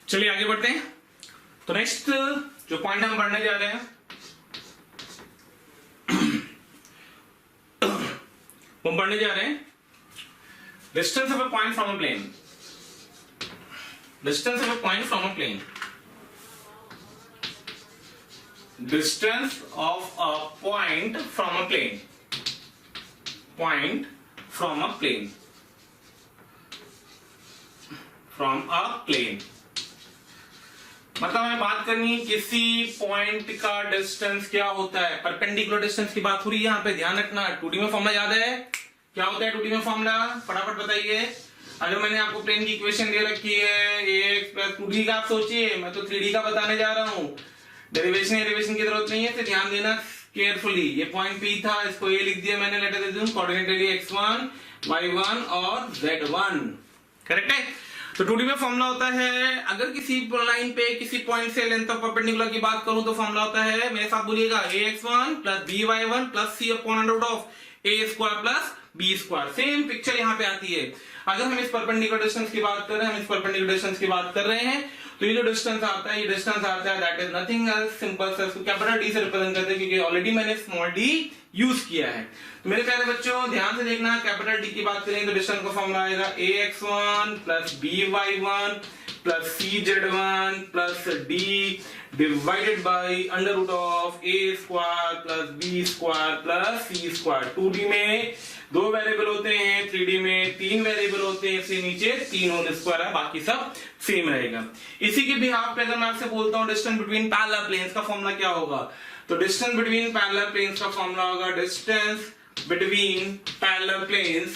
चलिए आगे बढ़ते हैं। तो नेक्स्ट जो पॉइंट हम पढ़ने जा रहे हैं हम पढ़ने जा रहे हैं distance of a point from a plane. Distance of a point from a plane. Distance of a point from a plane. Point from a plane. From a plane मतलब हमें बात करनी है किसी पॉइंट का डिस्टेंस क्या होता है। परपेंडिकुलर डिस्टेंस की बात हो रही है यहाँ पे, ध्यान रखना। 2D में फॉर्मूला याद है? क्या होता है 2D में फॉर्मूला? फटाफट बताइए। अगर मैंने आपको प्लेन की इक्वेशन दे रखी है ax प्लस 2D का, आप सोचिए, मैं तो 3D का बताने जा रहा हूँ। डेरिवेशन की जरूरत नहीं है, तो ध्यान देना केयरफुली। ये पॉइंट P था, इसको A लिख दिया मैंने, let us assume coordinate x1, y1 और z1। करेक्ट है? तो 2D में फॉर्मूला होता है, अगर किसी लाइन पे किसी पॉइंट से लेंथ ऑफ परपेंडिकुलर की बात करूं तो फॉर्मूला होता है, मेरे साथ बोलिएगा, ax1 plus by1 plus c upon under root of a square plus b square. Same picture यहाँ पे आती है। अगर हम इस परपेंडिकुलर डिस्टेंस की बात कर रहे हैं, हम इस परपेंडिकुलर डिस्टेंस की बात कर रहे हैं, तो ये जो डिस्टेंस आता है, ये डिस्टेंस आता है, that is nothing else, simple सा इसको कैपिटल D से रिप्रेजेंट करते हैं, क्योंकि ऑलरेडी मैंने स्मॉल d यूज किया है। तो मेरे प्यारे बच्चों ध्यान से देखना, कैपिटल D की बात करें तो डिस्टेंस का फॉर्मूला आएगा ax1 plus by1 plus cz1 plus d divided by under root of a square plus b square plus c square. 2D में 2 वेरिएबल होते हैं, 3D में 3 वेरिएबल होते हैं, इससे नीचे 3 होल स्क्वायर है, बाकी सब सेम रहेगा। इसी के बिहाफ पे अगर मैं आपसे बोलता हूं डिस्टेंस बिटवीन पैरेलल प्लेन्स का फॉर्मूला क्या होगा, तो डिस्टेंस बिटवीन पैरेलल प्लेन्स का फॉर्मूला होगा डिस्टेंस बिटवीन पैरेलल प्लेन्स।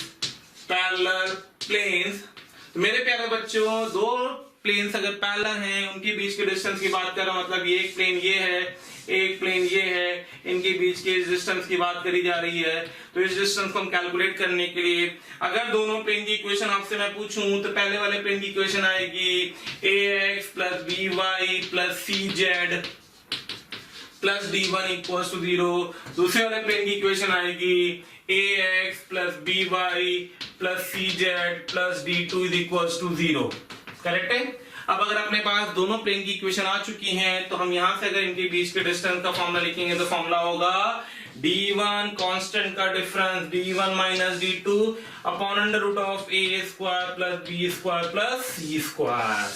तो मेरे प्यारे बच्चों, दो प्लेन्स अगर पैरेलल हैं, उनके बीच के डिस्टेंस की बात कर रहा हूं, मतलब ये एक प्लेन ये है, एक प्लेन ये है, इनके बीच के डिस्टेंस की बात करी जा रही है। तो इस डिस्टेंस को हम कैलकुलेट करने के लिए अगर दोनों प्लेन की इक्वेशन आपसे मैं पूछूं, तो पहले वाले प्लेन की इक्वेशन आएगी ax plus by plus cz plus d1 equals to 0। दूसरे वाले प्लेन की इक्वेशन आएगी ax plus by plus cz plus d2 is equals to 0। Correct है? अब अगर अपने पास दोनों प्लेन की इक्वेशन आ चुकी हैं, तो हम यहां से अगर इनके बीच के डिस्टेंस का फॉर्मूला लिखेंगे, तो फॉर्मूला होगा d1 कांस्टेंट का difference d1 minus d2 upon under root of a square plus b square plus c square.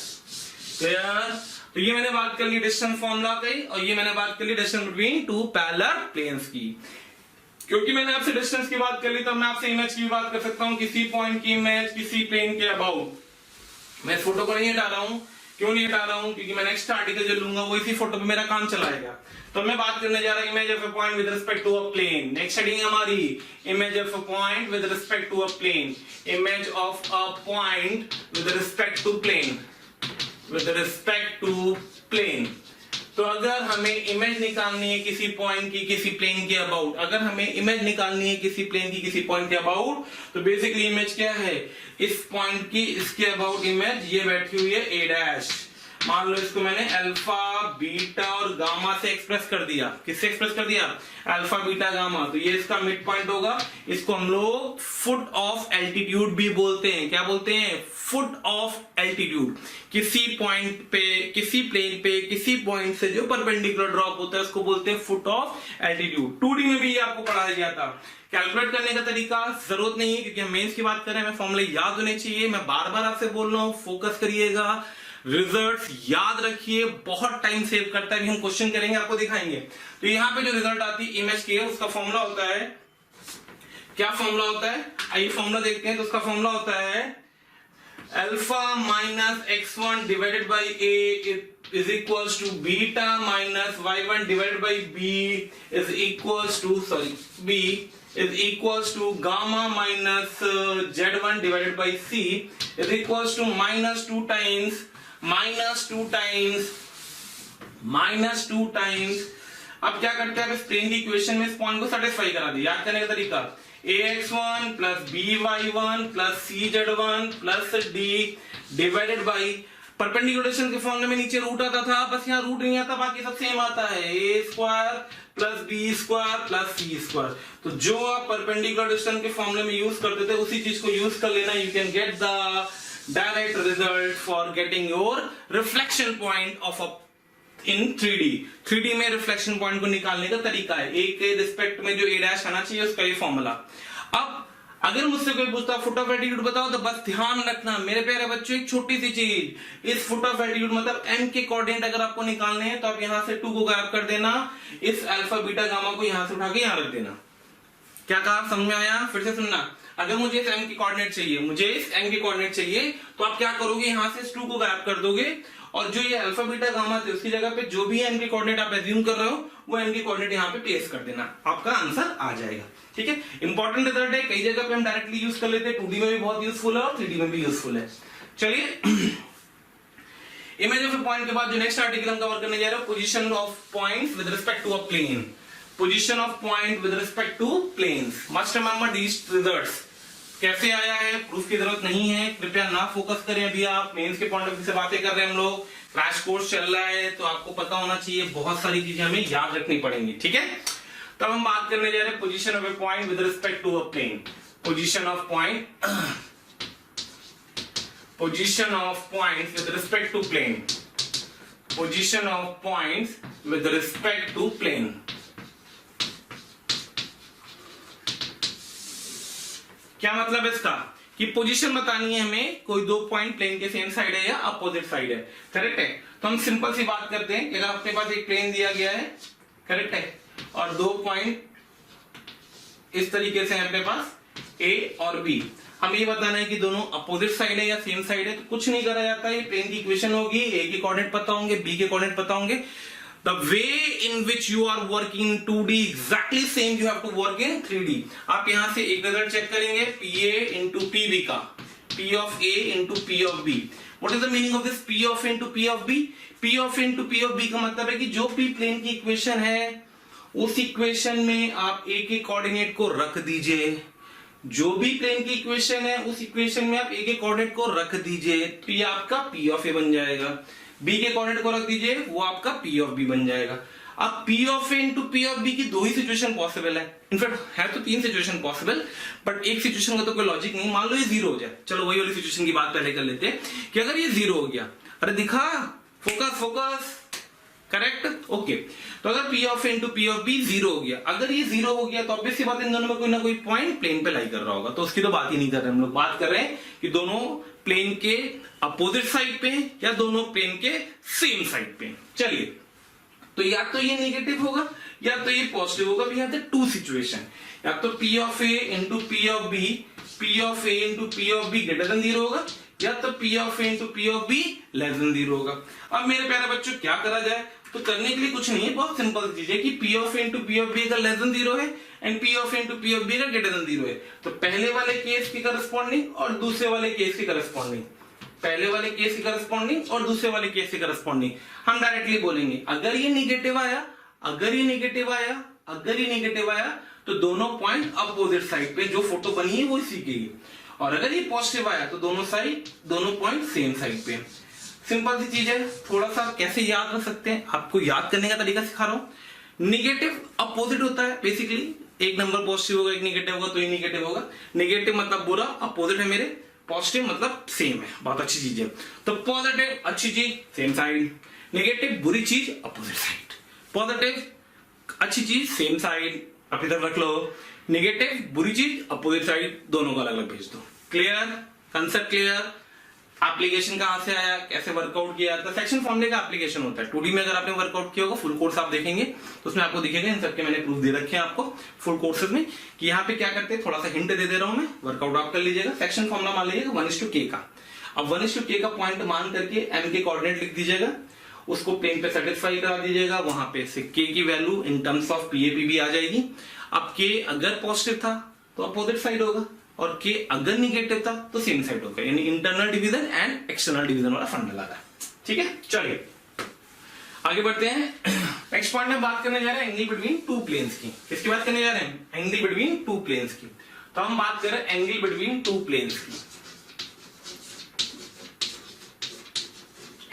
Clear? तो ये मैंने बात कर ली डिस्टेंस फॉर्मूला की, और ये मैंने बात कर ली distance between two parallel planes की। क्योंकि मैंने आपसे डिस्टेंस की बात कर ली, तो मैं आपसे इमेज की बात कर सकता हूं, किसी पॉइंट की इमेज किसी प्लेन के अबाउट। मैं इस फोटो को नहीं हटा रहा हूं। क्यों नहीं हटा रहा हूं? क्योंकि मैं नेक्स्ट आर्टिकल जो लूंगा वो इसी फोटो पे मेरा काम चलाएगा। तो मैं बात करने जा रहा हूं image of a point with respect to a plane. Next heading हमारी image of a point with respect to a plane. Image of a point with respect to plane. With respect to plane. तो अगर हमें image निकालनी है किसी point की किसी plane के अबाउट, अगर हमें इमेज निकालनी है किसी प्लेन की किसी पॉइंट के अबाउट, तो बेसिकली इमेज क्या है, इस पॉइंट की इसके अबाउट इमेज ये बैठी हुई है ए डैश। मान लो इसको मैंने अल्फा बीटा और गामा से एक्सप्रेस कर दिया। किससे एक्सप्रेस कर दिया? Alpha beta gamma. तो ये इसका मिड पॉइंट होगा। इसको हम लोग फुट ऑफ एल्टीट्यूड भी बोलते हैं। क्या बोलते हैं? Foot of altitude. किसी पॉइंट पे किसी प्लेन पे किसी पॉइंट से जो परपेंडिकुलर ड्रॉप होता है उसको बोलते हैं फुट ऑफ एल्टीट्यूड। 2D में भी ये आपको पढ़ाया गया था। कैलकुलेट करने का तरीका जरूरत नहीं है, क्योंकि हम मेंस की बात कर रहे हैं, हमें फॉर्मूले याद होने चाहिए। मैं बार बार आपसे बोल रहा हूं, फोकस करिएगा, रिजल्ट्स याद रखिए, बहुत टाइम सेव करता है। हम क्वेश्चन करेंगे, आपको दिखाएंगे। तो यहाँ पे जो रिजल्ट आती है इमेज की, उसका फॉर्मूला होता है, क्या फॉर्मूला होता है? आइए फॉर्मूला देखते हैं। तो उसका फॉर्मूला होता है alpha minus x1 divided by a is equals to beta minus y1 divided by b is equals to b is equals to gamma minus z1 divided by c is equals to minus 2 times अब क्या करते हैं, इस plane की equation में इस point को satisfy करा दिया। याद करने का तरीका ax1 plus by1 plus cz1 plus d divided by perpendicular distance के फॉर्मूले में नीचे रूट आता था, बस यहाँ रूट नहीं आता, बाकी सब सेम आता है, A square plus B square plus C square. तो जो आप परपेंडिकुलर डिस्टेंस के फॉर्मूले में यूज करते थे उसी चीज को यूज कर लेना। You can get the direct result for getting your reflection point of a in 3D में रिफ्लेक्शन पॉइंट को निकालने का तरीका है। ए के रिस्पेक्ट में जो ए डैश आना चाहिए उसका ये फॉर्मूला। अब अगर मुझसे कोई पूछता फुट ऑफ एल्टीट्यूड बताओ, तो बस ध्यान रखना मेरे प्यारे बच्चों एक छोटी सी चीज, इस फुट ऑफ एल्टीट्यूड मतलब m के कोऑर्डिनेट अगर आपको निकालने हैं तो आप यहां से 2 को गायब कर देना, इस अल्फा बीटा गामा को यहां से उठा के यहां रख देना। क्या कहा, समझ में आया? फिर से सुनना, अगर मुझे इस m के कोऑर्डिनेट चाहिए, तो आप क्या करोगे, यहां से इस 2 को गायब कर दोगे और जो ये अल्फा बीटा गामा थे उसकी जगह पे जो भी m के कोऑर्डिनेट आप एज्यूम कर रहे हो वो m के कोऑर्डिनेट यहाँ पे प्लेस कर देना, आपका आंसर आ जाएगा। ठीक है, इंपॉर्टेंट रिजल्ट है, कई जगह पे हम डायरेक्टली यूज कर लेते हैं, 2D में भी बहुत यूजफुल है और 3D में भी यूजफुल है। चलिए इमेज ऑफ पॉइंट के बाद जो नेक्स्ट आर्टिकल हम कवर करने जा रहे हैं, position of points with respect to a plane. Position of point with respect to planes, must remember these results. कैसे आया है, प्रूफ की जरूरत नहीं है, कृपया ना फोकस करें अभी, आप मेंस के पॉइंट ऑफ व्यू से बातें कर रहे हैं हम लोग, क्रैश कोर्स चल रहा है, तो आपको पता होना चाहिए, बहुत सारी चीजें हमें याद रखनी पड़ेंगी। ठीक है, तब हम बात करने जा रहे हैं position of a point with respect to a plane. Position of point with respect to plane, position of points with respect to plane. क्या मतलब है इसका, कि पोजीशन बतानी है हमें, कोई दो पॉइंट प्लेन के सेम साइड है या अपोजिट साइड है, करेक्ट है। तो हम सिंपल सी बात करते हैं कि अगर अपने पास एक प्लेन दिया गया है, करेक्ट है, और दो पॉइंट इस तरीके से है अपने पास ए और बी, हम ये बताना है कि दोनों अपोजिट साइड है या सेम साइड है, तो कुछ नहीं करा जाता है, प्लेन की इक्वेशन होगी, ए के कोऑर्डिनेट पता होंगे, बी के कोऑर्डिनेट पता होंगे, the way in which you are working in 2D exactly same you have to work in 3D। आप यहां से एक रिजल्ट चेक करेंगे, PA into PB का, P of A into P of B। What is the meaning of this P of A into P of B? P of A into P of B का मतलब है कि जो P plane की equation है उस equation में आप A के कोऑर्डिनेट को रख दीजिए, जो भी प्लेन की इक्वेशन है उस इक्वेशन में आप A के कोऑर्डिनेट को रख दीजिए, तो ये आपका P of A बन जाएगा, B के कोऑर्डिनेट को रख दीजिए, वो आपका P of B बन जाएगा। अब P of A into P of B की दो ही सिचुएशन पॉसिबल है, इनफैक्ट है तो 3 सिचुएशन पॉसिबल, बट एक सिचुएशन का तो कोई लॉजिक नहीं। मान लो ये 0 हो जाए, चलो वही वाली सिचुएशन की बात पहले कर लेते हैं कि अगर ये 0 हो गया, अरे दिखा, फोकस, करेक्ट, ओके। तो अगर P of A into P of B 0 हो गया, अगर ये 0 हो गया तो ऑब्वियस सी बात है इन दोनों में कोई ना कोई पॉइंट प्लेन पे लाई कर रहा होगा, तो उसकी तो बात ही नहीं कर रहे हम लोग, बात कर रहे हैं कि दोनों प्लेन के अपोजिट साइड पे या दोनों प्लेन के सेम साइड पे। चलिए, तो या तो ये नेगेटिव होगा या तो ये पॉजिटिव होगा, we have the two situation, या तो P of A into P of B, P of A into P of B greater than 0 होगा, या तो P of A into P of B less than 0 होगा। अब मेरे प्यारे बच्चों क्या करा जाए, तो करने के लिए कुछ नहीं है, बहुत सिंपल चीज है कि P of A into P of B अगर लेस देन 0 है and P of A into P of B अगर ग्रेटर देन 0 है, तो पहले वाले केस की करस्पॉन्डिंग और दूसरे वाले केस की करस्पॉन्डिंग, पहले वाले केस की करस्पॉन्डिंग और दूसरे वाले केस की करस्पॉन्डिंग हम डायरेक्टली बोलेंगे। अगर ये नेगेटिव आया, अगर ये नेगेटिव आया तो दोनों पॉइंट अपोजिट साइड पे जो फोटो बनी है वो इसी की, और अगर ये पॉजिटिव आया तो दोनों पॉइंट सेम साइड पे। सिंपल सी चीज है, थोड़ा सा कैसे याद रख सकते हैं, आपको याद करने का तरीका सिखा रहा हूं। नेगेटिव अपोजिट होता है बेसिकली, एक नंबर पॉजिटिव होगा एक नेगेटिव होगा तो ये नेगेटिव होगा, नेगेटिव मतलब बुरा, अपोजिट है मेरे, पॉजिटिव मतलब सेम है, बहुत अच्छी चीज है। तो पॉजिटिव अच्छी चीज सेम साइड, नेगेटिव बुरी चीज अपोजिट साइड, पॉजिटिव अच्छी चीज सेम साइड, अपनी तरफ रख लो, नेगेटिव बुरी चीज अपोजिट साइड, दोनों को अलग अलग भेज दो। Clear, concept clear. एप्लीकेशन कहां से आया, कैसे वर्कआउट किया, तो सेक्शन फॉर्मूले का एप्लीकेशन होता है। 2D में अगर आपने वर्कआउट किया होगा, फुल कोर्स आप देखेंगे तो उसमें आपको दिखेगा, इन सबके मैंने प्रूफ दे रखे हैं आपको फुल कोर्सेज में, कि यहाँ पे क्या करते हैं, थोड़ा सा हिंट दे दे रहा हूं मैं, वर्कआउट आप कर लीजिएगा। सेक्शन फॉर्मूला मान लीजिएगा 1:k का, अब 1:k का पॉइंट मान करके m के कोऑर्डिनेट लिख दीजिएगा, उसको प्लेन पे सेटिस्फाई करा दीजिएगा, वहां पे से k की value in terms of PAPB आ जाएगी। अब k अगर पॉजिटिव था तो अपोजिट साइड होगा, और k अगर निगेटिव था तो सेम साइड होगा, यानी internal division and external division वाला फंडा लगा। ठीक है, चलिए आगे बढ़ते हैं। नेक्स्ट पॉइंट में बात करने जा रहे हैं एंगल बिटवीन टू प्लेन्स की। किसकी बात करने जा रहे हैं, एंगल बिटवीन टू प्लेन्स की। तो हम बात कर रहे हैं एंगल बिटवीन टू प्लेन्स की।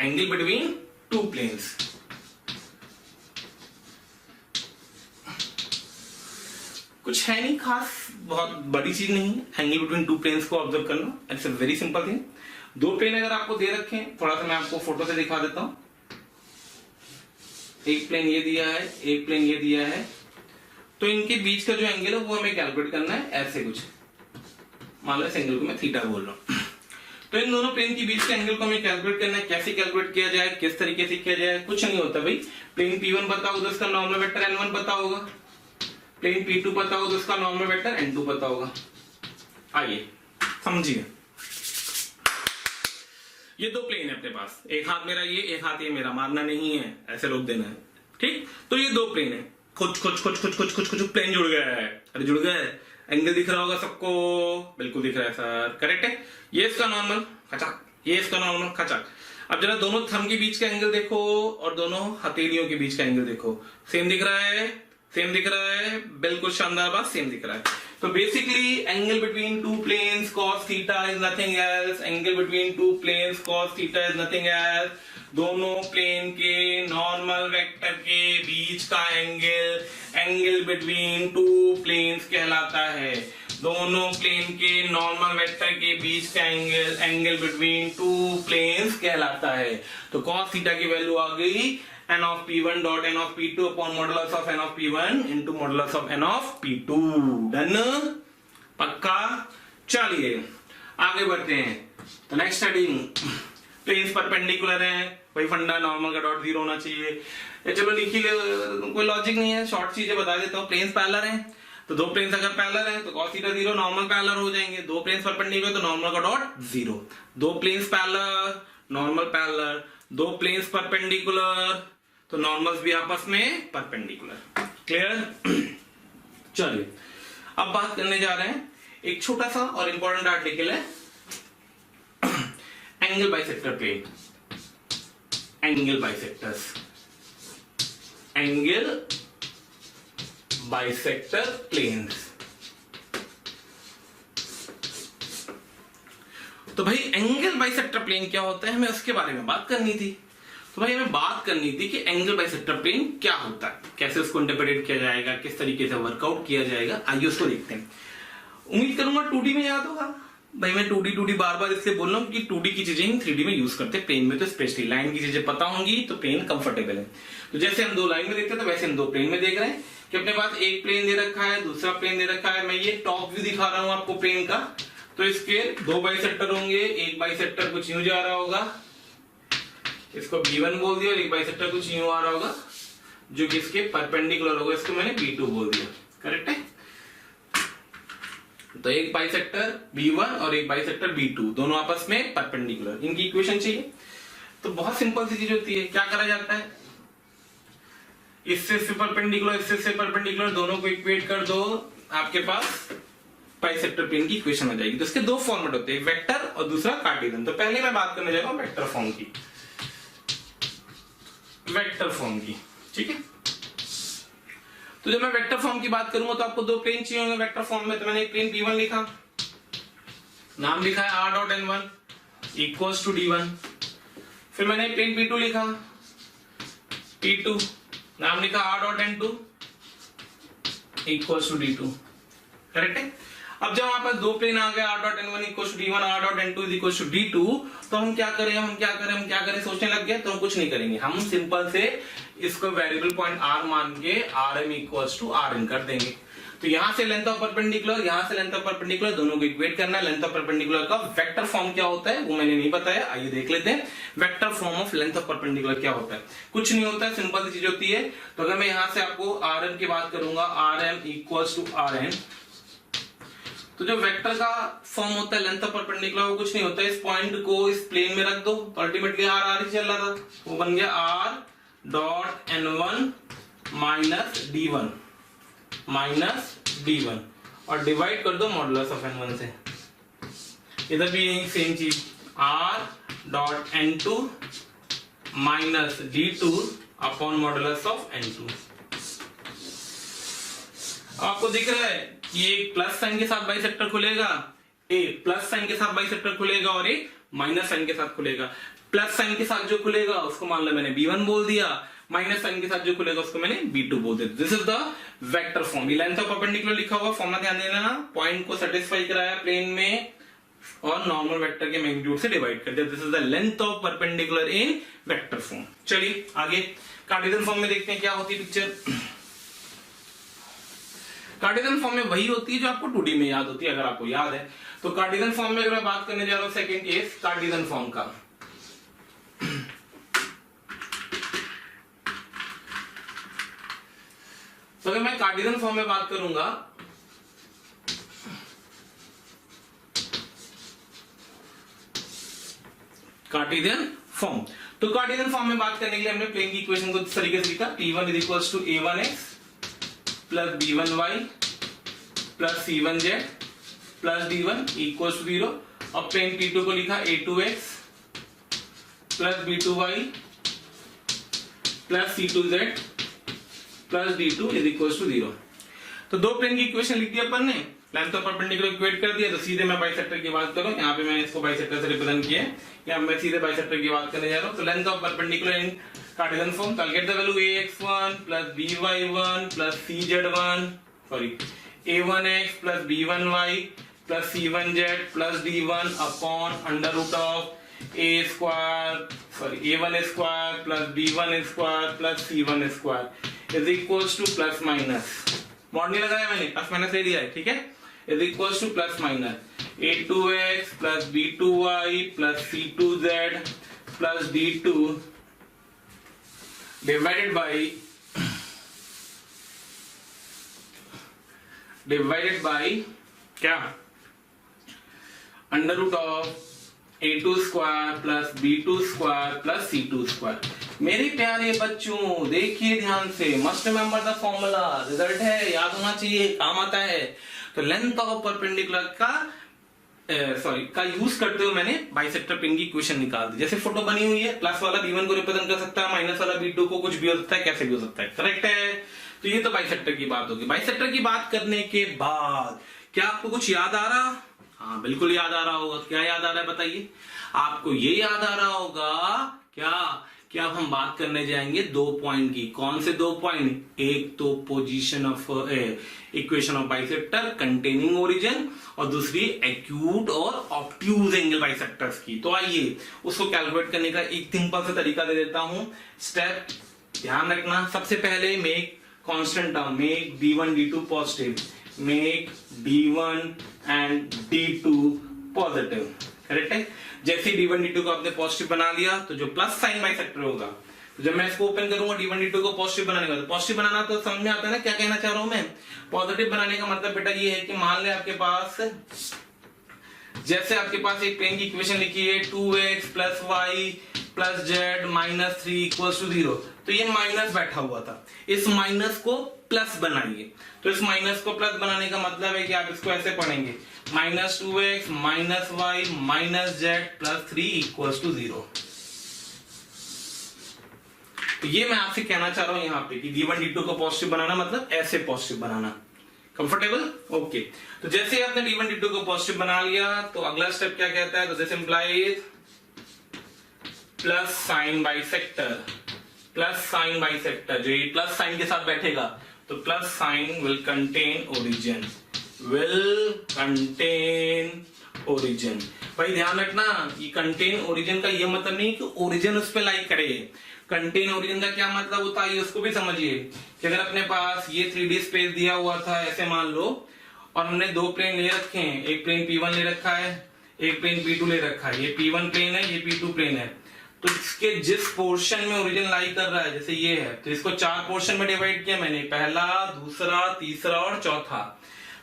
Angle between two planes. कुछ है नहीं खास, बहुत बड़ी चीज नहीं है एंगल बिटवीन टू प्लेन्स को ऑब्जर्व करना, it's a very simple thing. दो प्लेन अगर आपको दे रखे हैं, थोड़ा सा मैं आपको फोटो से दिखा देता हूं। एक प्लेन ये दिया है, एक प्लेन ये दिया है, तो इनके बीच का जो एंगल है वो हमें कैलकुलेट करना है ऐसे कुछ। मान लो इस एंगल को मैं थीटा बोल रहा हूं, तो इन दोनों प्लेन के बीच के एंगल को हमें कैलकुलेट करना है। कैसे कैलकुलेट किया जाए, किस तरीके से किया जाए, कुछ नहीं होता भाई। प्लेन P1 पता होगा तो उसका नॉर्मल वेक्टर N1 पता होगा, प्लेन P2 पता होगा तो उसका नॉर्मल वेक्टर N2 पता होगा। आइए समझिए, ये दो प्लेन है अपने पास, एक हाथ मेरा ये, एक हाथ ये मेरा, मारना नहीं है, ऐसे रोक देना है, ठीक। तो ये दो प्लेन है, कुछ प्लेन जुड़ गया है। अरे जुड़ गया है, एंगल दिख रहा होगा सबको, बिल्कुल दिख रहा है सर, करेक्ट है। ये इसका नॉर्मल खचाक, ये इसका नॉर्मल खचाक। अब जरा दोनों थंब के बीच का एंगल देखो और दोनों हथेलियों के बीच का एंगल देखो, सेम दिख रहा है, सेम दिख रहा है, बिल्कुल शानदार बात, सेम दिख रहा है। तो basically angle between two planes cos theta is nothing else, angle between two planes cos theta is nothing else, दोनों प्लेन के नॉर्मल वेक्टर के बीच का angle, angle between two planes कहलाता है। दोनों प्लेन के नॉर्मल वेक्टर के बीच का angle, angle between two planes कहलाता है। तो cos थीटा की वैल्यू आ गई n of P1 dot n of P2 upon modulus of n of P1 into modulus of n of P2। Done, पक्का। चलिए आगे बढ़ते हैं। तो नेक्स्ट हेडिंग, प्लेन्स परपेंडिकुलर हैं, वही फंडा, नॉर्मल का डॉट जीरो होना चाहिए। चलो लिखी ले, कोई लॉजिक नहीं है, शॉर्ट चीजें बता देता हूँ। प्लेन्स पैरेलल हैं, तो दो प्लेन्स अगर पैरेलल हैं तो cos theta zero, normal parallel हो जाएंगे। दो प्लेन्स परपेंडिकुलर तो नॉर्मल का डॉट जीरो। दो प्लेन्स पैरेलल, नॉर्मल पैरेलल, दो प्लेन्स परपेंडिकुलर तो नॉर्मल्स भी आपस में परपेंडिकुलर। क्लियर? चलिए अब बात करने जा रहे हैं एक छोटा सा और इंपॉर्टेंट आर्टिकल है angle bisector plane, angle bisectors, angle bisector planes. तो भाई एंगल बाइसेक्टर प्लेन क्या होता है, हमें उसके बारे में बात करनी थी। तो भाई हमें बात करनी थी कि एंगल बाइसेक्टर प्लेन क्या होता है, कैसे उसको इंटरप्रेट किया जाएगा, किस तरीके से वर्कआउट किया जाएगा। आइए उसको देखते हैं। उम्मीद करूंगा 2D में याद होगा। भाई मैं 2D बार बार इसलिए बोल रहा हूँ कि 2D की चीजें हम 3D में यूज करते हैं, प्लेन में तो स्पेशली। लाइन की चीजें पता होंगी तो प्लेन कंफर्टेबल है। तो जैसे हम दो लाइन में देखते हैं तो वैसे हम दो प्लेन में देख रहे हैं कि अपने पास एक प्लेन दे रखा है, दूसरा प्लेन दे रखा है। मैं ये टॉप व्यू दिखा रहा हूँ आपको प्लेन का। तो इसके दो बाइसेक्टर होंगे, एक बाइसेक्टर कुछ यूं जा रहा होगा, इसको B1 बोल दिया, और एक बाइसेक्टर कुछ यूं आ रहा होगा जो कि इसके परपेंडिकुलर होगा, इसको मैंने B2 बोल दिया। करेक्ट है? तो एक बाइसेक्टर B1 और एक बाइसेक्टर B2, दोनों आपस में परपेंडिकुलर। इनकी इक्वेशन चाहिए तो बहुत सिंपल सी चीज होती है। क्या करा जाता है, इससे परपेंडिकुलर, इससे परपेंडिकुलर, दोनों को इक्वेट कर दो, आपके पास बाइसेक्टर प्लेन की इक्वेशन हो जाएगी। तो इसके दो फॉर्मेट होते हैं, वेक्टर और दूसरा कार्टेशियन। तो पहले मैं बात करने जा रहा हूं वेक्टर फॉर्म की, वेक्टर फॉर्म की। ठीक है? तो जब मैं वेक्टर फॉर्म की बात करूंगा तो आपको दो प्लेन चाहिए होंगे वेक्टर फॉर्म में। तो मैंने एक प्लेन P1 लिखा, नाम लिखा है R dot N1 equals to D1। फिर मैंने एक प्लेन P2 लिखा, P2, नाम लिखा R dot N2 equals to D2। Correct है? अब जब हमारे पास दो प्लेन आ गए, R dot N1 equals to D1, R dot N2 equals to D2, तो हम क्या करें सोचने लग गए। तो हम कुछ नहीं करेंगे, हम सिंपल से इसको वेरिएबल पॉइंट R मान के Rm इक्वल्स टू Rn कर देंगे। तो यहां से लेंथ ऑफ परपेंडिकुलर, यहां से लेंथ ऑफ परपेंडिकुलर, दोनों को इक्वेट करना है। लेंथ ऑफ परपेंडिकुलर का वेक्टर फॉर्म क्या होता है वो मैंने नहीं बताया, आइए देख लेते हैं। Vector form of length of perpendicular क्या होता है। कुछ नहीं होता है, सिंपल सी चीज होती है। तो अगर मैं यहां से आपको Rm की बात करूंगा, Rm इक्वल्स टू Rn, तो जो वेक्टर का फॉर्म होता है लेंथ ऑफ परपेंडिकुलर, वो कुछ नहीं होता है। इस पॉइंट को इस प्लेन में रख दो, तो अल्टीमेटली R ही चल रहा था, वो बन गया R dot N1 minus D1 और डिवाइड कर दो मॉडुलस ऑफ N1 से। इधर भी सेम चीज, R dot N2 minus D2 upon modulus of N2। आपको दिख रहा है कि एक प्लस साइन के साथ बाइसेक्टर खुलेगा, एक प्लस साइन के साथ बाइसेक्टर खुलेगा और एक माइनस साइन के साथ खुलेगा। प्लस साइन के साथ जो खुलेगा उसको मान लो मैंने B1 बोल दिया, माइनस साइन के साथ जो खुलेगा उसको मैंने B2 बोल दिया। This is the vector form. ये लेंथ ऑफ परपेंडिकुलर लिखा हुआ फॉर्मूला ध्यान देना, पॉइंट को सेटिस्फाई कराया प्लेन में और नॉर्मल वेक्टर के मैग्नीट्यूड से डिवाइड कर दिया। This is the length of perpendicular in vector form. चलिए आगे कार्टेशियन फॉर्म में देखते हैं क्या होती है पिक्चर। कार्टेशियन फॉर्म में वही होती है जो आपको 2D में याद होती है, अगर आपको याद है तो। कार्टेशियन फॉर्म में अगर मैं बात करने जा रहा हूं सेकंड केस कार्टेशियन फॉर्म का, तो अगर मैं कार्टेशियन फॉर्म में बात करूंगा कार्टेशियन फॉर्म, तो कार्टेशियन फॉर्म में बात करने के लिए हमने प्लेन की इक्वेशन को इस तरीके से लिखा, T1 is equals to A1x plus B1y plus C1z plus D1 equals to 0, और प्लेन P2 को लिखा A2x plus B2y plus C2z plus D2 is equals to 0। तो दो प्लेन की इक्वेशन लिख दी अपन ने, लेंथ ऑफ परपेंडिकुलर इक्वेट कर दिया, तो सीधे मैं बाइसेक्टर की बात करूं, यहाँ पे मैंने इसको बाइसेक्टर से रिप्रेजेंट किया है, या मैं सीधे बाइसेक्टर की बात करने जा रहा हूं। तो length of perpendicular in Cartesian form, तो get the value ax1 plus by1 plus cz1 sorry a1x plus b1y plus c1z plus d1 upon under root of a square sorry a1 square plus b1 square plus c1 square is equals to plus minus, mod नहीं लगाया मैंने, plus minus ले दिया है, ठीक है, is equals to plus minus a2x plus b2y plus c2z plus d2 divided by क्या, under root of a2 square plus b2 square plus c2 square. मेरे प्यारे बच्चों देखिए ध्यान से, must remember the formula, result है, याद होना चाहिए, काम आता है। तो लेंथ ऑफ परपेंडिकुलर का यूज करते हुए मैंने बाइसेक्टर प्लेन की इक्वेशन निकाल दी। जैसे फोटो बनी हुई है, प्लस वाला B1 को रिप्रेजेंट कर सकता है, माइनस वाला B2 को, कुछ भी हो सकता है, कैसे भी हो सकता है, करेक्ट है। तो ये तो बाइसेक्टर की बात होगी। बाइसेक्टर की बात करने के बाद क्या आपको कुछ याद आ रहा? हाँ बिल्कुल याद आ रहा होगा। क्या याद आ रहा है बताइए? आपको ये याद आ रहा होगा क्या कि अब हम बात करने जाएंगे दो पॉइंट की। कौन से दो पॉइंट? एक तो position of equation of bisector containing origin, और दूसरी एक्यूट और ऑब्ट्यूज एंगल बाइसेक्टर्स की। तो आइए उसको कैलकुलेट करने का एक सिंपल सा तरीका दे देता हूं। स्टेप ध्यान रखना, सबसे पहले make constant term, make d1 d2 positive, make d1 and d2 positive, correct है। जैसे d1 d2 को आपने पॉजिटिव बना लिया तो जो प्लस साइन बाइसेक्टर होगा, तो जब मैं इसको ओपन करूंगा d1 d2 को पॉजिटिव बनाने का, तो पॉजिटिव बनाना तो समझ में आता है ना क्या कहना चाह रहा हूं मैं। पॉजिटिव बनाने का मतलब बेटा ये है कि मान ले आपके पास, जैसे आपके पास एक प्लेन की इक्वेशन लिखी है 2x plus y plus z minus 3 equals to 0, तो ये माइनस बैठा हुआ था, इस माइनस को प्लस बनाइए। तो इस माइनस को प्लस बनाने का मतलब है कि आप इसको ऐसे पढ़ेंगे, minus 2x minus y minus z plus 3 equals to 0। तो ये मैं आपसे कहना चाह रहा हूं यहाँ पे कि d1 d2 को पॉजिटिव बनाना मतलब ऐसे पॉजिटिव बनाना। कंफर्टेबल? ओके। तो जैसे आपने d1 d2 को पॉजिटिव बना लिया तो अगला स्टेप क्या कहता है? तो this implies plus sign bisector, plus sign bisector जो ये प्लस साइन के साथ बैठेगा, तो plus sign will contain origin, will contain origin. भाई ध्यान रखना, ये कंटेन ओरिजिन का ये मतलब नहीं कि ओरिजिन उस पर लाइक करे। कंटेन ओरिजिन का क्या मतलब होता है उसको भी समझिए कि अगर अपने पास ये 3D स्पेस दिया हुआ था ऐसे मान लो, और हमने दो प्लेन ले रखे हैं, एक प्लेन P1 ले रखा है, एक प्लेन P2 ले रखा है, ये P1 प्लेन है, ये P2 प्लेन है, तो इसके जिस पोर्शन में ओरिजिन लाई कर रहा है, जैसे ये है, तो इसको चार पोर्शन में डिवाइड किया मैंने, पहला, दूसरा, तीसरा और चौथा।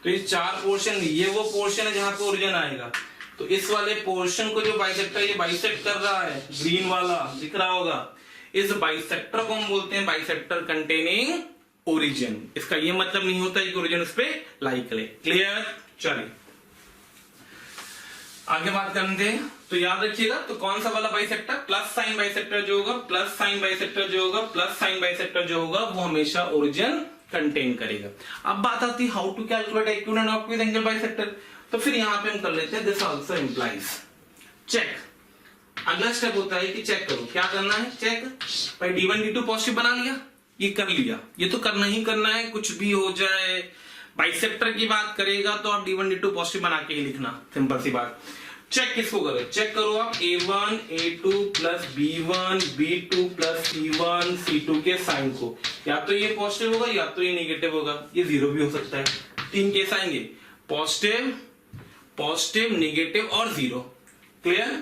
तो इस चार पोर्शन, ये वो पोर्शन है जहां पे ओरिजिन आएगा, तो इस वाले पोर्शन को जो बाइसेक्टर ये बाइसेक्ट कर रहा है, ग्रीन वाला दिख रहा होगा, इस बाइसेक्टर को हम बोलते हैं बाइसेक्टर कंटेनिंग ओरिजिन। इसका ये मतलब नहीं होता कि ओरिजिन उस पे लाई करे। क्लियर? चलिए आगे बात करते हैं। तो याद रखिएगा, तो कौन सा वाला बाइसेक्टर? प्लस साइन बाइसेक्टर जो होगा, प्लस साइन बाइसेक्टर जो होगा, प्लस साइन बाइसेक्टर जो होगा वो हमेशा ओरिजिन कंटेन करेगा। अब बात आती है how to calculate acute and obtuse angle bisector. तो फिर यहां पे हम कर लेते हैं दिस आल्सो इंप्लाइज, चेक अगला स्टेप होता है कि चेक करो, क्या करना है, चेक भाई d1 d2 पॉजिटिव बना लिया, ये कर लिया, ये तो करना ही करना है, कुछ भी हो जाए। बाइसेक्टर की बात करेगा तो आप d1 d2 पॉजिटिव बना के ही लिखना, सिंपल सी बात। चेक किसको करो, चेक करो आप a1 a2 plus b1 b2 plus c1 c2 के साइन को, या तो ये पॉजिटिव होगा या तो ये नेगेटिव होगा, ये जीरो भी हो सकता है। तीन केस आएंगे, पॉजिटिव पॉजिटिव नेगेटिव और जीरो। क्लियर?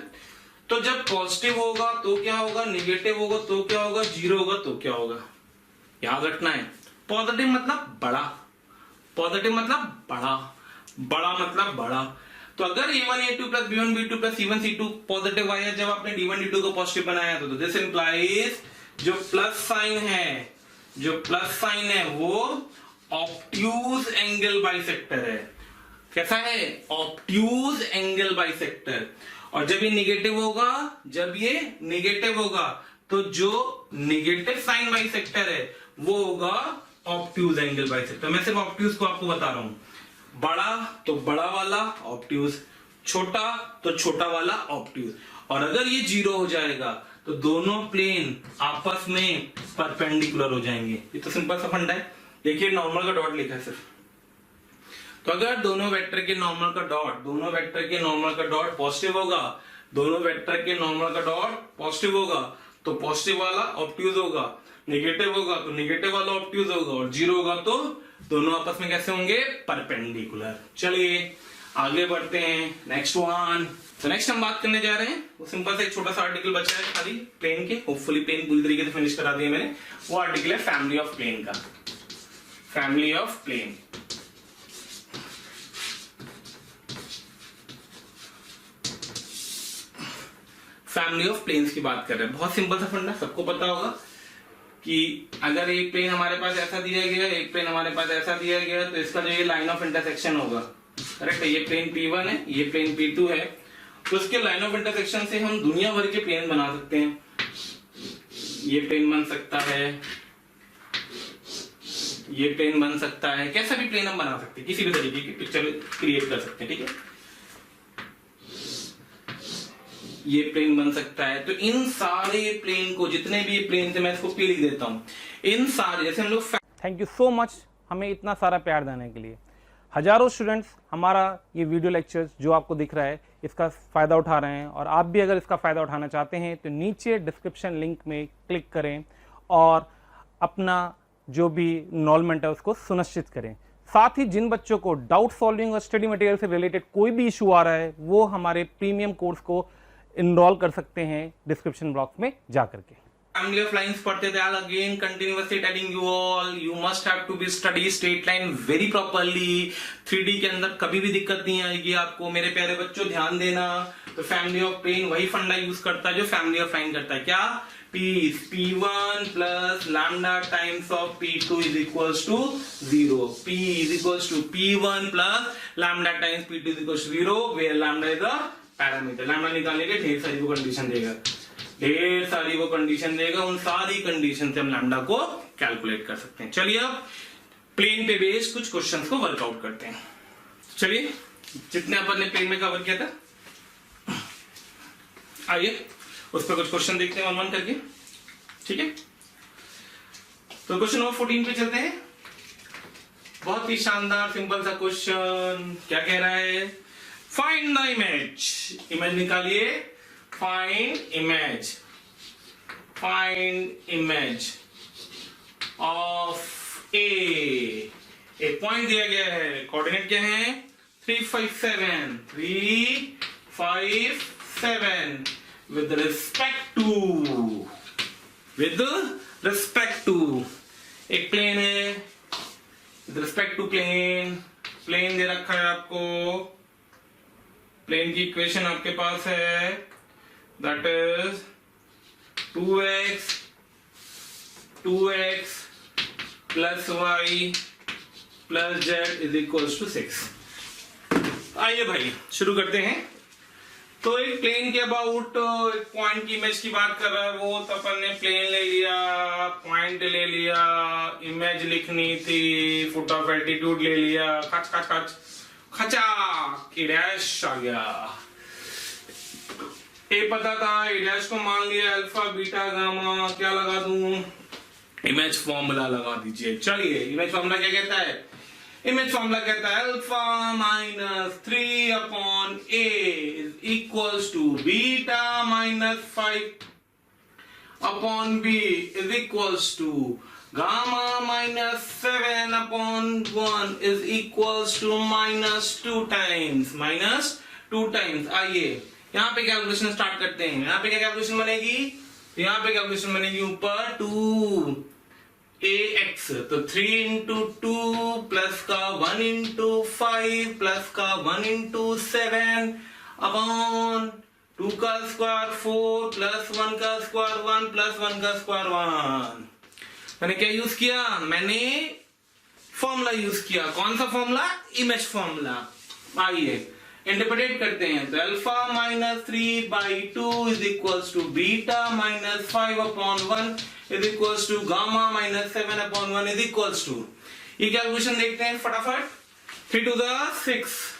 तो जब पॉजिटिव होगा तो क्या होगा, नेगेटिव होगा तो क्या होगा, जीरो होगा तो क्या होगा, याद रखना है। पॉजिटिव मतलब बड़ा, पॉजिटिव मतलब बड़ा, बड़ा मतलब बड़ा। तो अगर a1 a2 plus b1 b2 plus c1 c2 positive आया जब आपने d1 d2 को पॉजिटिव बनाया, तो दिस इंप्लाइज जो प्लस साइन है, जो प्लस साइन है वो ऑब्ट्यूज एंगल बाइसेक्टर है। कैसा है, ऑब्ट्यूज एंगल बाइसेक्टर। और जब ये निगेटिव होगा, जब ये निगेटिव होगा तो जो निगेटिव साइन बाइसेक्टर है वो होगा ऑब्ट्यूज एंगल बाइसेक्टर। मैं सिर्फ ऑब्ट्यूज को आपको बता रहा हूं, बड़ा तो बड़ा वाला ऑब्ट्यूज, छोटा तो छोटा वाला ऑब्ट्यूज। और अगर ये जीरो हो जाएगा तो दोनों प्लेन आपस में परपेंडिकुलर हो जाएंगे। ये तो सिंपल सा फंडा है। देखिए नॉर्मल का डॉट लिखा है सिर्फ, तो अगर दोनों वेक्टर के नॉर्मल का डॉट, दोनों वेक्टर के नॉर्मल का डॉट पॉजिटिव होगा, दोनों वेक्टर के नॉर्मल का डॉट पॉजिटिव होगा तो पॉजिटिव वाला ऑब्ट्यूज होगा, नेगेटिव होगा तो नेगेटिव वाला ऑब्ट्यूज होगा, और जीरो होगा तो दोनों आपस में कैसे होंगे, परपेंडिकुलर। चलिए आगे बढ़ते हैं, नेक्स्ट वन। तो नेक्स्ट हम बात करने जा रहे हैं, वो सिंपल सा एक छोटा सा आर्टिकल बचा है खाली प्लेन के, होपफुली प्लेन पूरी तरीके से फिनिश करा दिया मैंने। वो आर्टिकल है फैमिली ऑफ प्लेन का, family of plane. Family of planes की बात कर रहे हैं। बहुत सिंपल सा फंडा, सबको पता होगा कि अगर एक प्लेन हमारे पास ऐसा दिया गया, एक प्लेन हमारे पास ऐसा दिया गया, तो इसका जो ये लाइन ऑफ इंटरसेक्शन होगा, करेक्ट है, ये प्लेन P1 है, ये प्लेन P2 है, तो उसके लाइन ऑफ इंटरसेक्शन से हम दुनिया भर के प्लेन बना सकते हैं। ये प्लेन बन सकता है, ये प्लेन बन सकता है, कैसा भी प्लेन हम बना सकते हैं, किसी भी तरीके की पिक्चर क्रिएट कर सकते हैं, ठीक है। ये प्लेन बन सकता है। तो इन सारे प्लेन को, जितने भी प्लेन थे, मैं इसको P लिख देता हूं, इन सारे, जैसे हम लोग। थैंक यू सो मच हमें इतना सारा प्यार देने के लिए। हजारों स्टूडेंट्स हमारा ये वीडियो लेक्चर्स जो आपको दिख रहा है इसका फ़ायदा उठा रहे हैं, और आप भी अगर इसका फ़ायदा उठाना चाहते हैं तो नीचे डिस्क्रिप्शन लिंक में क्लिक करें और अपना जो भी इनरोलमेंट है उसको सुनिश्चित करें। साथ ही जिन बच्चों को डाउट सॉल्विंग और स्टडी मटेरियल से रिलेटेड कोई भी इशू आ रहा है वो हमारे प्रीमियम कोर्स को इनरोल कर सकते हैं डिस्क्रिप्शन बॉक्स में जाकर के। फैमिली ऑफ लाइंस पढ़ते थे, I'll again continuously telling you all, you must have to be study straight line very properly। 3D के अंदर कभी भी दिक्कत नहीं आएगी आपको मेरे प्यारे बच्चों, ध्यान देना। तो फैमिली ऑफ प्लेन वही फंडा यूज करता है जो फैमिली ऑफ लाइन करता है, क्या, P1 plus lambda times of P2 is equals to 0। P is equals to P1 plus lambda times P2 is equals to 0, where lambda is the parameter. Lambda निकालने के ढेर सारी वो कंडीशन देगा, ढेर सारी वो कंडीशन देगा, उन सारी कंडीशन से हम लैम्डा को कैलकुलेट कर सकते हैं। चलिए अब प्लेन पे बेस्ड कुछ क्वेश्चंस को वर्कआउट करते हैं। चलिए जितने अपन ने प्लेन में कवर किया था, आइए उस पर कुछ क्वेश्चन देखते हैं वन वन करके, ठीक है। तो क्वेश्चन नंबर 14 पे चलते हैं। बहुत ही शानदार सिंपल सा क्वेश्चन, क्या कह रहा है, फाइंड द इमेज, इमेज निकालिए, find image, find image of A. एक पॉइंट दिया गया है, कोऑर्डिनेट क्या है, 3 5 7 3 5 7 with respect to एक प्लेन है, with respect to प्लेन दे रखा है आपको, प्लेन की इक्वेशन आपके पास है, that is 2x plus y plus z is equals to 6। आइए भाई शुरू करते हैं। तो एक प्लेन के अबाउट एक पॉइंट की इमेज की बात कर रहा है वो, तो अपन ने प्लेन ले लिया, पॉइंट ले लिया, इमेज लिखनी थी, फुट ऑफ एल्टीट्यूड ले लिया, खच खच खच खचा की डैश आ गया। ए पता था, ए डैश को मान लिया अल्फा बीटा गामा, क्या लगा दूं, इमेज फॉर्मूला लगा दीजिए। चलिए इमेज फॉर्मूला क्या कहता है, इमेज फॉर्मूला कहता है alpha minus 3 upon a is equals to beta minus 5 upon b is equals to gamma minus 7 upon 1 is equals to -2 times. आइए यहाँ पे कैलकुलेशन स्टार्ट करते हैं। यहाँ पे क्या कैलकुलेशन बनेगी, तो यहाँ पे कैलकुलेशन बनेगी ऊपर 2ax, तो 3 इंटू 2 प्लस का 1 इंटू 5 प्लस का 1 इंटू 7 अपॉन 2 का स्क्वायर 4 प्लस 1 का स्क्वायर 1 प्लस 1 का स्क्वायर 1। मैंने क्या यूज किया, मैंने फॉर्मूला यूज किया। कौन सा फॉर्मूला, इमेज फॉर्मूला। आइए इंटरप्रेट करते हैं, तो alpha minus 3 by 2 is equals to beta minus 5 upon 1 is equals to gamma minus 7 upon 1 is equals to, ये कैलकुलेशन देखते हैं फटाफट। 3 टू द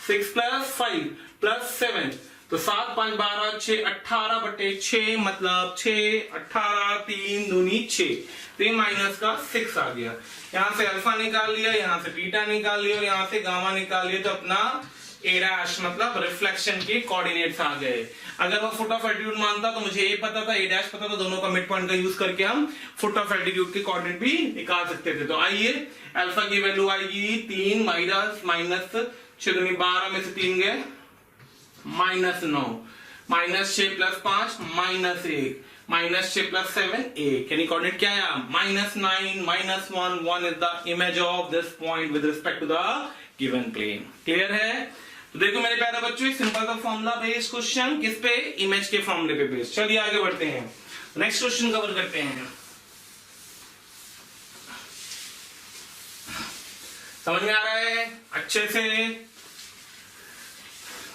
6 प्लस 5 प्लस 7, तो 7 5 12 6 18 बटे 6 मतलब 6 18 3 दूनी 6, तो ये माइनस का 6 आ गया। यहां से अल्फा निकाल लिया, यहां से बीटा निकाल लिया और यहां से गामा निकाल लिया, तो अपना ए डैश मतलब रिफ्लेक्शन के कोऑर्डिनेट्स आ गए। अगर वो फुट ऑफ एल्टीट्यूड मानता तो मुझे ए पता था, ए डैश पता था, दोनों का मिड पॉइंट का यूज करके हम फुट ऑफ एल्टीट्यूड के कोऑर्डिनेट भी निकाल सकते थे। तो आइए अल्फा की वैल्यू आएगी 3 माइनस 6 दूनी 12 में से 3 गए -9, -6 प्लस 5 -1 -6 प्लस 7 8, यानी कोऑर्डिनेट क्या आया -9 -1 1 is the image of this point with respect to the given plane. Clear है? तो देखो मेरे प्यारे बच्चों, सिंपल सा फॉर्मूला बेस्ड क्वेश्चन, किस पे, इमेज के फॉर्मूले पे बेस्ड। चलिए आगे बढ़ते हैं, नेक्स्ट क्वेश्चन कवर करते हैं। समझ में आ रहा है अच्छे से,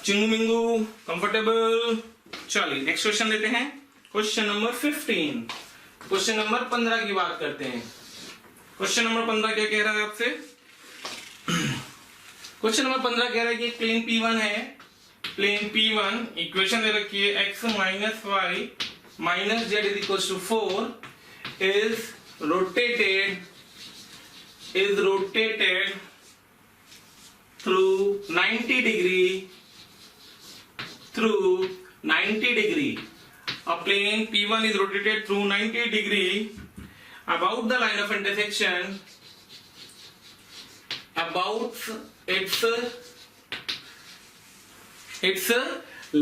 चिंगू मिंगू कंफर्टेबल। चलिए नेक्स्ट क्वेश्चन लेते हैं, क्वेश्चन नंबर 15। क्वेश्चन नंबर 15 की बात करते हैं। क्वेश्चन नंबर 15 क्या कह रहा है आपसे, क्वेश्चन नंबर 15 कह रहा है कि प्लेन P1 है, प्लेन P1 इक्वेशन दे रखी है x minus y minus z is equal to 4 is rotated through 90 degree. A plane P1 is rotated through 90 degree about the line of intersection, about its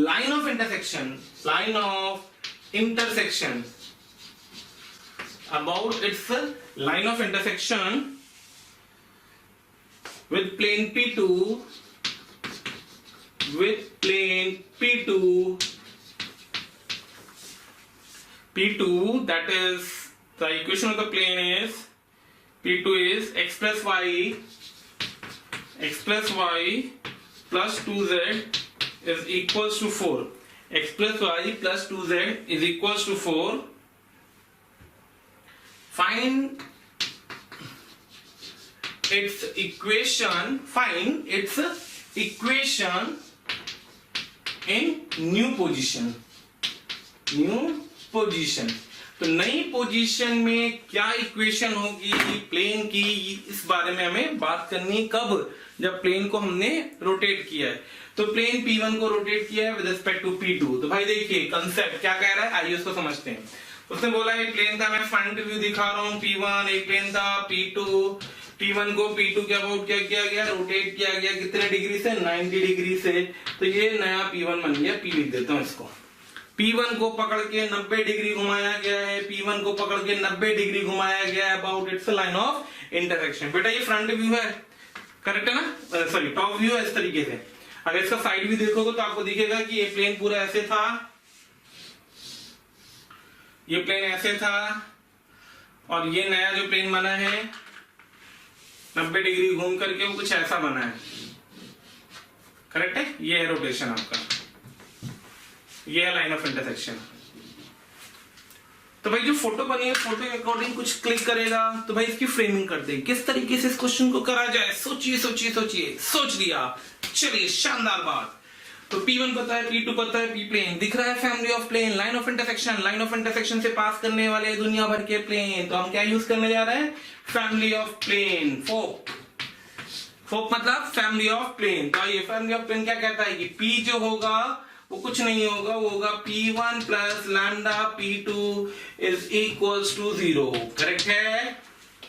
line of intersection, about its line of intersection with plane P2, that is the equation of the plane is P2 is x plus y plus 2z is equals to 4. X plus y plus 2z is equals to 4. Find its equation in new position. तो नई position में क्या equation होगी plane की, इस बारे में हमें बात करनी। कब, जब प्लेन को हमने रोटेट किया है। तो प्लेन P1 को रोटेट किया है विद रिस्पेक्ट टू P2। तो भाई देखिए कंसेप्ट क्या कह रहा है, आइए उसको समझते हैं। उसने बोला एक प्लेन था, मैं फ्रंट व्यू दिखा रहा हूँ P1, एक प्लेन था P2, P1 को P2 के अबाउट क्या किया गया, रोटेट किया गया, कितने डिग्री से, 90 डिग्री से। तो ये नया P1 बन गया, P लिख देता हूँ इसको। P1 को पकड़ के 90 डिग्री घुमाया गया है, P1 को पकड़ के 90 डिग्री घुमाया गया है about it's line of intersection. बेटा ये फ्रंट व्यू है, करेक्ट है ना, सॉरी टॉप व्यू है इस तरीके से। अगर इसका साइड व्यू देखोगे तो आपको दिखेगा कि ये प्लेन पूरा ऐसे था, ये प्लेन ऐसे था, और ये नया जो प्लेन बना है 90 डिग्री घूम करके वो कुछ ऐसा बना है, करेक्ट है। ये है रोटेशन आपका, ये है लाइन ऑफ इंटरसेक्शन। तो भाई जो फोटो बनी है, फोटो के अकॉर्डिंग कुछ क्लिक करेगा। तो भाई इसकी फ्रेमिंग करते हैं, किस तरीके से इस क्वेश्चन को करा जाए। सोचिए, सोच लिया, चलिए शानदार बात। तो P1 पता है, P2 पता है, P प्लेन दिख रहा है, family of plane, line of intersection से पास करने वाले दुनिया भर के प्लेन। तो हम क्या यूज करने जा रहे हैं, फैमिली ऑफ प्लेन, फोक मतलब फैमिली ऑफ प्लेन। तो ये फैमिली ऑफ प्लेन क्या कहता है कि P जो होगा वो कुछ नहीं होगा, वो होगा P1 plus lambda P2 is equals to 0। Correct है,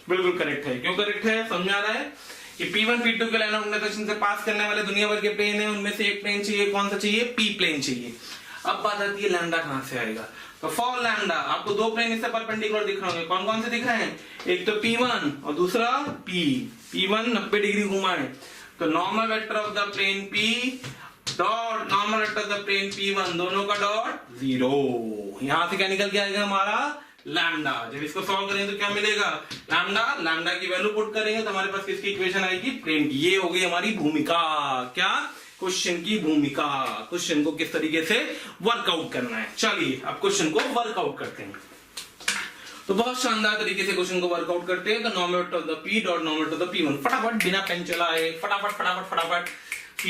बिल्कुल करेक्ट है। क्यों करेक्ट है, समझ आ रहा है कि P1 P2 के लाइन ऑफ इंटरसेक्शन से पास करने वाले दुनिया भर के प्लेन है, उनमें से एक प्लेन चाहिए, कौन सा चाहिए, P प्लेन चाहिए। अब बात आती है लैम्डा कहां से आएगा। तो फॉर लैम्डा आपको दो प्लेन इससे परपेंडिकुलर दिख रहे होंगे, कौन कौन से दिख रहे हैं, एक तो P1 और दूसरा P1 90 डिग्री घुमा है। तो normal vector of the plane P dot normal vector of the plane P1 दोनों का डॉट 0। यहां से क्या निकल के आएगा हमारा लैम्डा। जब इसको सॉल्व करेंगे तो क्या मिलेगा, लैम्डा की वैल्यू पुट करेंगे तो हमारे पास किसकी इक्वेशन आएगी, प्लेन की। ये हो गई हमारी भूमिका, क्या, क्वेश्चन की भूमिका, क्वेश्चन को किस तरीके से वर्कआउट करना है। चलिए अब क्वेश्चन को वर्कआउट करते हैं। तो बहुत शानदार तरीके से क्वेश्चन को वर्कआउट करते हैं। तो normal vector of the P dot normal vector of the P1, फटाफट बिना पेन चलाए फटाफट P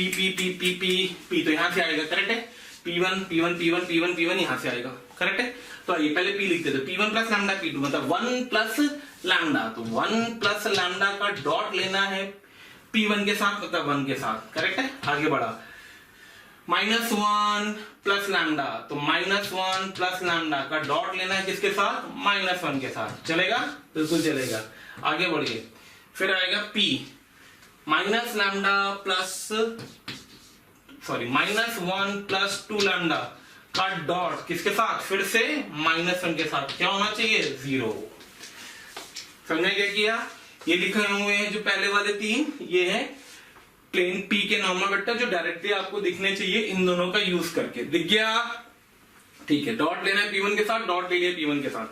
तो यहां से आएगा, करेक्ट है, P1 यहां से आएगा, करेक्ट है। तो आइए पहले P लिखते थे, P1 प्लस लैम्डा P2 मतलब 1 प्लस लैम्डा। तो 1 प्लस लैम्डा का डॉट लेना है P1 के साथ मतलब 1 के साथ, करेक्ट है। आगे बढ़ा, -1 प्लस लैम्डा, तो -1 प्लस लैम्डा का डॉट लेना है किसके साथ, -1 के साथ। चलेगा, बिल्कुल चलेगा। आगे बढ़िए, फिर आएगा P minus lambda plus -1 plus 2 lambda का डॉट किसके साथ, फिर से -1 के साथ, क्या होना चाहिए, 0। समझे क्या किया, ये लिखे हुए हैं जो पहले वाले तीन, ये है प्लेन P के नॉर्मल वेक्टर जो डायरेक्टली आपको दिखने चाहिए, इन दोनों का यूज करके दिख गया, ठीक है। डॉट लेना है P1 के साथ, डॉट ले लिया P1 के साथ।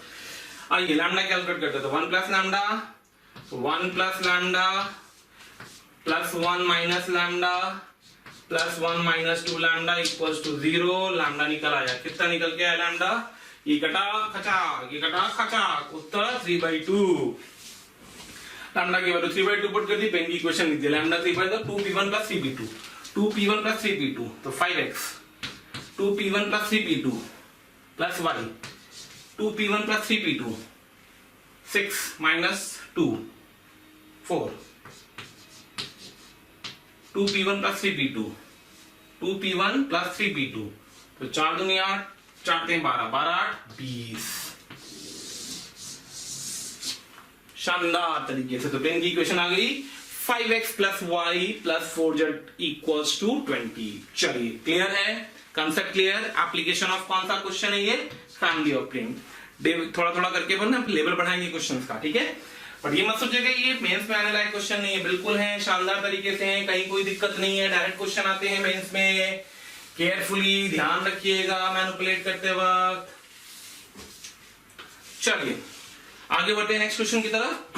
आइए लैम्डा कैलकुलेट करते हैं। तो 1 plus lambda, 1 plus lambda plus 1 minus lambda plus 1 minus 2 lambda equals to 0। Lambda निकल आया, कितना निकल के आया लैम्डा, ये कटा खचा, उत्तर 3/2। लैम्डा की वैल्यू 3/2 पुट कर दी, पेन की इक्वेशन लिख दी, lambda 3/2 2p1 plus 3p2, 2p1 plus 3p2 तो 5x, 2p1 plus 3p2 plus y, 2p1 plus 3p2 6 minus 2 4, 2p1 plus 3p2, 2p1 plus 3p2 तो 4 दूनी 8, 4 3 12, 12 8 20। शानदार तरीके से। तो प्लेन की इक्वेशन आ गई 5x plus y plus 4z equals to 20। चलिए क्लियर है, कंसेप्ट क्लियर। एप्लीकेशन ऑफ कौन सा क्वेश्चन है ये, फैमिली ऑफ प्लेन। थोड़ा थोड़ा करके ना लेवल बढ़ाएंगे क्वेश्चंस का, ठीक है। पर ये मत सोचिएगा ये मेंस में आने लायक क्वेश्चन नहीं है, बिल्कुल है, शानदार तरीके से है, कहीं कोई दिक्कत नहीं है, डायरेक्ट क्वेश्चन आते हैं मेंस में। केयरफुली ध्यान रखिएगा मैनिपुलेट करते वक्त। चलिए आगे बढ़ते हैं नेक्स्ट क्वेश्चन की तरफ।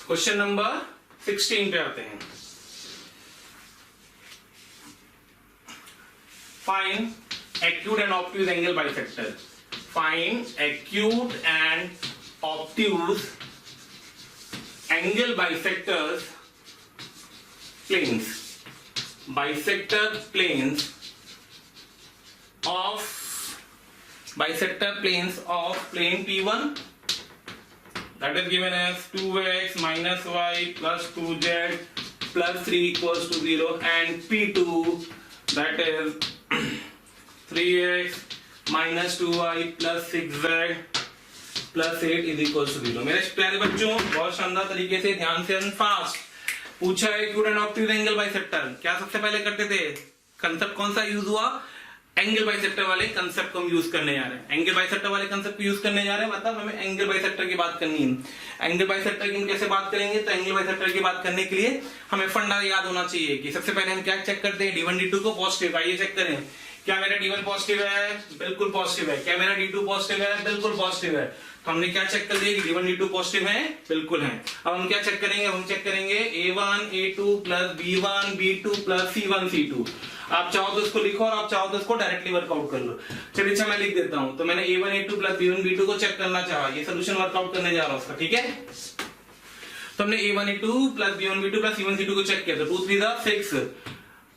क्वेश्चन नंबर 16 पे आते हैं। Find acute and obtuse angle bisector. Find acute and obtuse angle bisectors planes. Bisector planes of plane P1 that is given as 2x minus y plus 2z plus 3 equals to 0 and P2 that is 3x minus 2y plus 6z plus 8 is equals to 0। मेरे प्यारे बच्चों बहुत शानदार तरीके से ध्यान से fast पूछा है acute and obtuse angle bisector. क्या सबसे पहले करते थे, कंसेप्ट कौन सा यूज हुआ, एंगल बाइसेक्टर वाले कंसेप्ट को हम यूज करने जा रहे हैं। एंगल बाइसेक्टर वाले कंसेप्ट को यूज करने जा रहे हैं मतलब हमें एंगल बाइसेक्टर की बात करनी है। एंगल बाइसेक्टर की हम कैसे बात करेंगे, तो एंगल बाइसेक्टर की बात करने के लिए हमें फंडा याद होना चाहिए कि सबसे पहले हम क्या चेक करते हैं, D1 D2 को पॉजिटिव। आइए चेक करें, क्या मेरा D1 पॉजिटिव है, बिल्कुल पॉजिटिव है। क्या मेरा D2 पॉजिटिव है, बिल्कुल पॉजिटिव है। तो हमने क्या चेक कर लिया कि D1 D2 पॉजिटिव है, बिल्कुल है। अब हम क्या चेक करेंगे, हम चेक करेंगे A1 A2 plus B1 B2 plus C1 C2। आप चाहो तो इसको लिखो और आप चाहो तो इसको डायरेक्टली वर्कआउट कर लो। चलिए अच्छा मैं लिख देता हूं। तो मैंने A1 A2 plus B1 B2 को चेक करना चाहा, ये सोल्यूशन वर्कआउट करने जा रहा हूं उसका, ठीक है। तो हमने A1 A2 plus B1 B2 plus C1 C2 को चेक किया, तो 2 3 6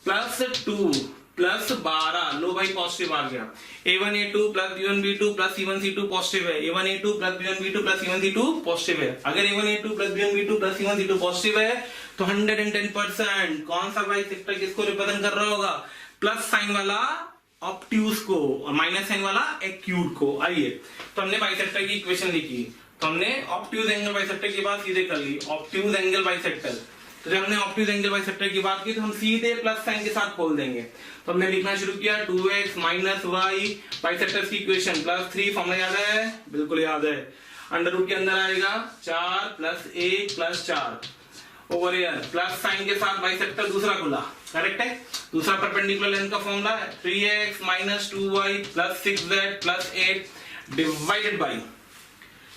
+2 +12, लो भाई पॉजिटिव आ गया। A1A2 + B1B2 + C1C2 पॉजिटिव है। A1A2 + B1B2 + C1C2 पॉजिटिव है। अगर A1A2 + B1B2 + C1C2 पॉजिटिव है तो 110% कौन सा भाई सेक्टर किसको रिप्रेजेंट कर रहा होगा? प्लस साइन वाला ऑब्ट्यूज को और माइनस साइन वाला एक्यूट को। आइए, तो हमने बाइसेक्टर की इक्वेशन लिखी, तो हमने ऑब्ट्यूज एंगल बाइसेक्टर की बात सीधे कर ली। ऑब्ट्यूज एंगल बाइसेक्टर, तो जब हमने ऑब्ट्यूज एंगल बाइसेक्टर की बात की तो हम सीधे प्लस साइन के साथ खोल देंगे। तो हमने लिखना शुरू किया 2x - y बाइसेक्टर्स की इक्वेशन +3, फॉर्मूला याद है? बिल्कुल याद है। अंडर रूट के अंदर आएगा 4 + 1 + 4 ओवर हियर प्लस साइन के साथ बाइसेक्टर दूसरा खुला, करेक्ट है। दूसरा परपेंडिकुलर लेंथ का फॉर्मूला है 3x - 2y + 6z + 8 divided by,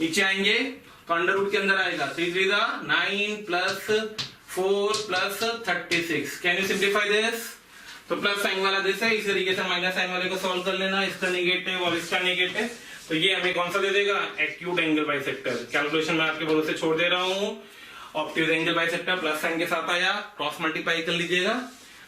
नीचे आएंगे तो अंडर रूट के अंदर आएगा 3 3 9 + 4 + 36। Can you simplify this? तो प्लस साइन वाला दिस है, इसी तरीके से माइनस साइन वाले को सॉल्व कर लेना, इसका नेगेटिव और इसका नेगेटिव। तो ये हमें कौन सा दे देगा? Acute angle bisector. कैलकुलेशन में आपके भरोसे छोड़ दे रहा हूं। Obtuse angle bisector plus sign के साथ आया, क्रॉस मल्टीप्लाई कर लीजिएगा।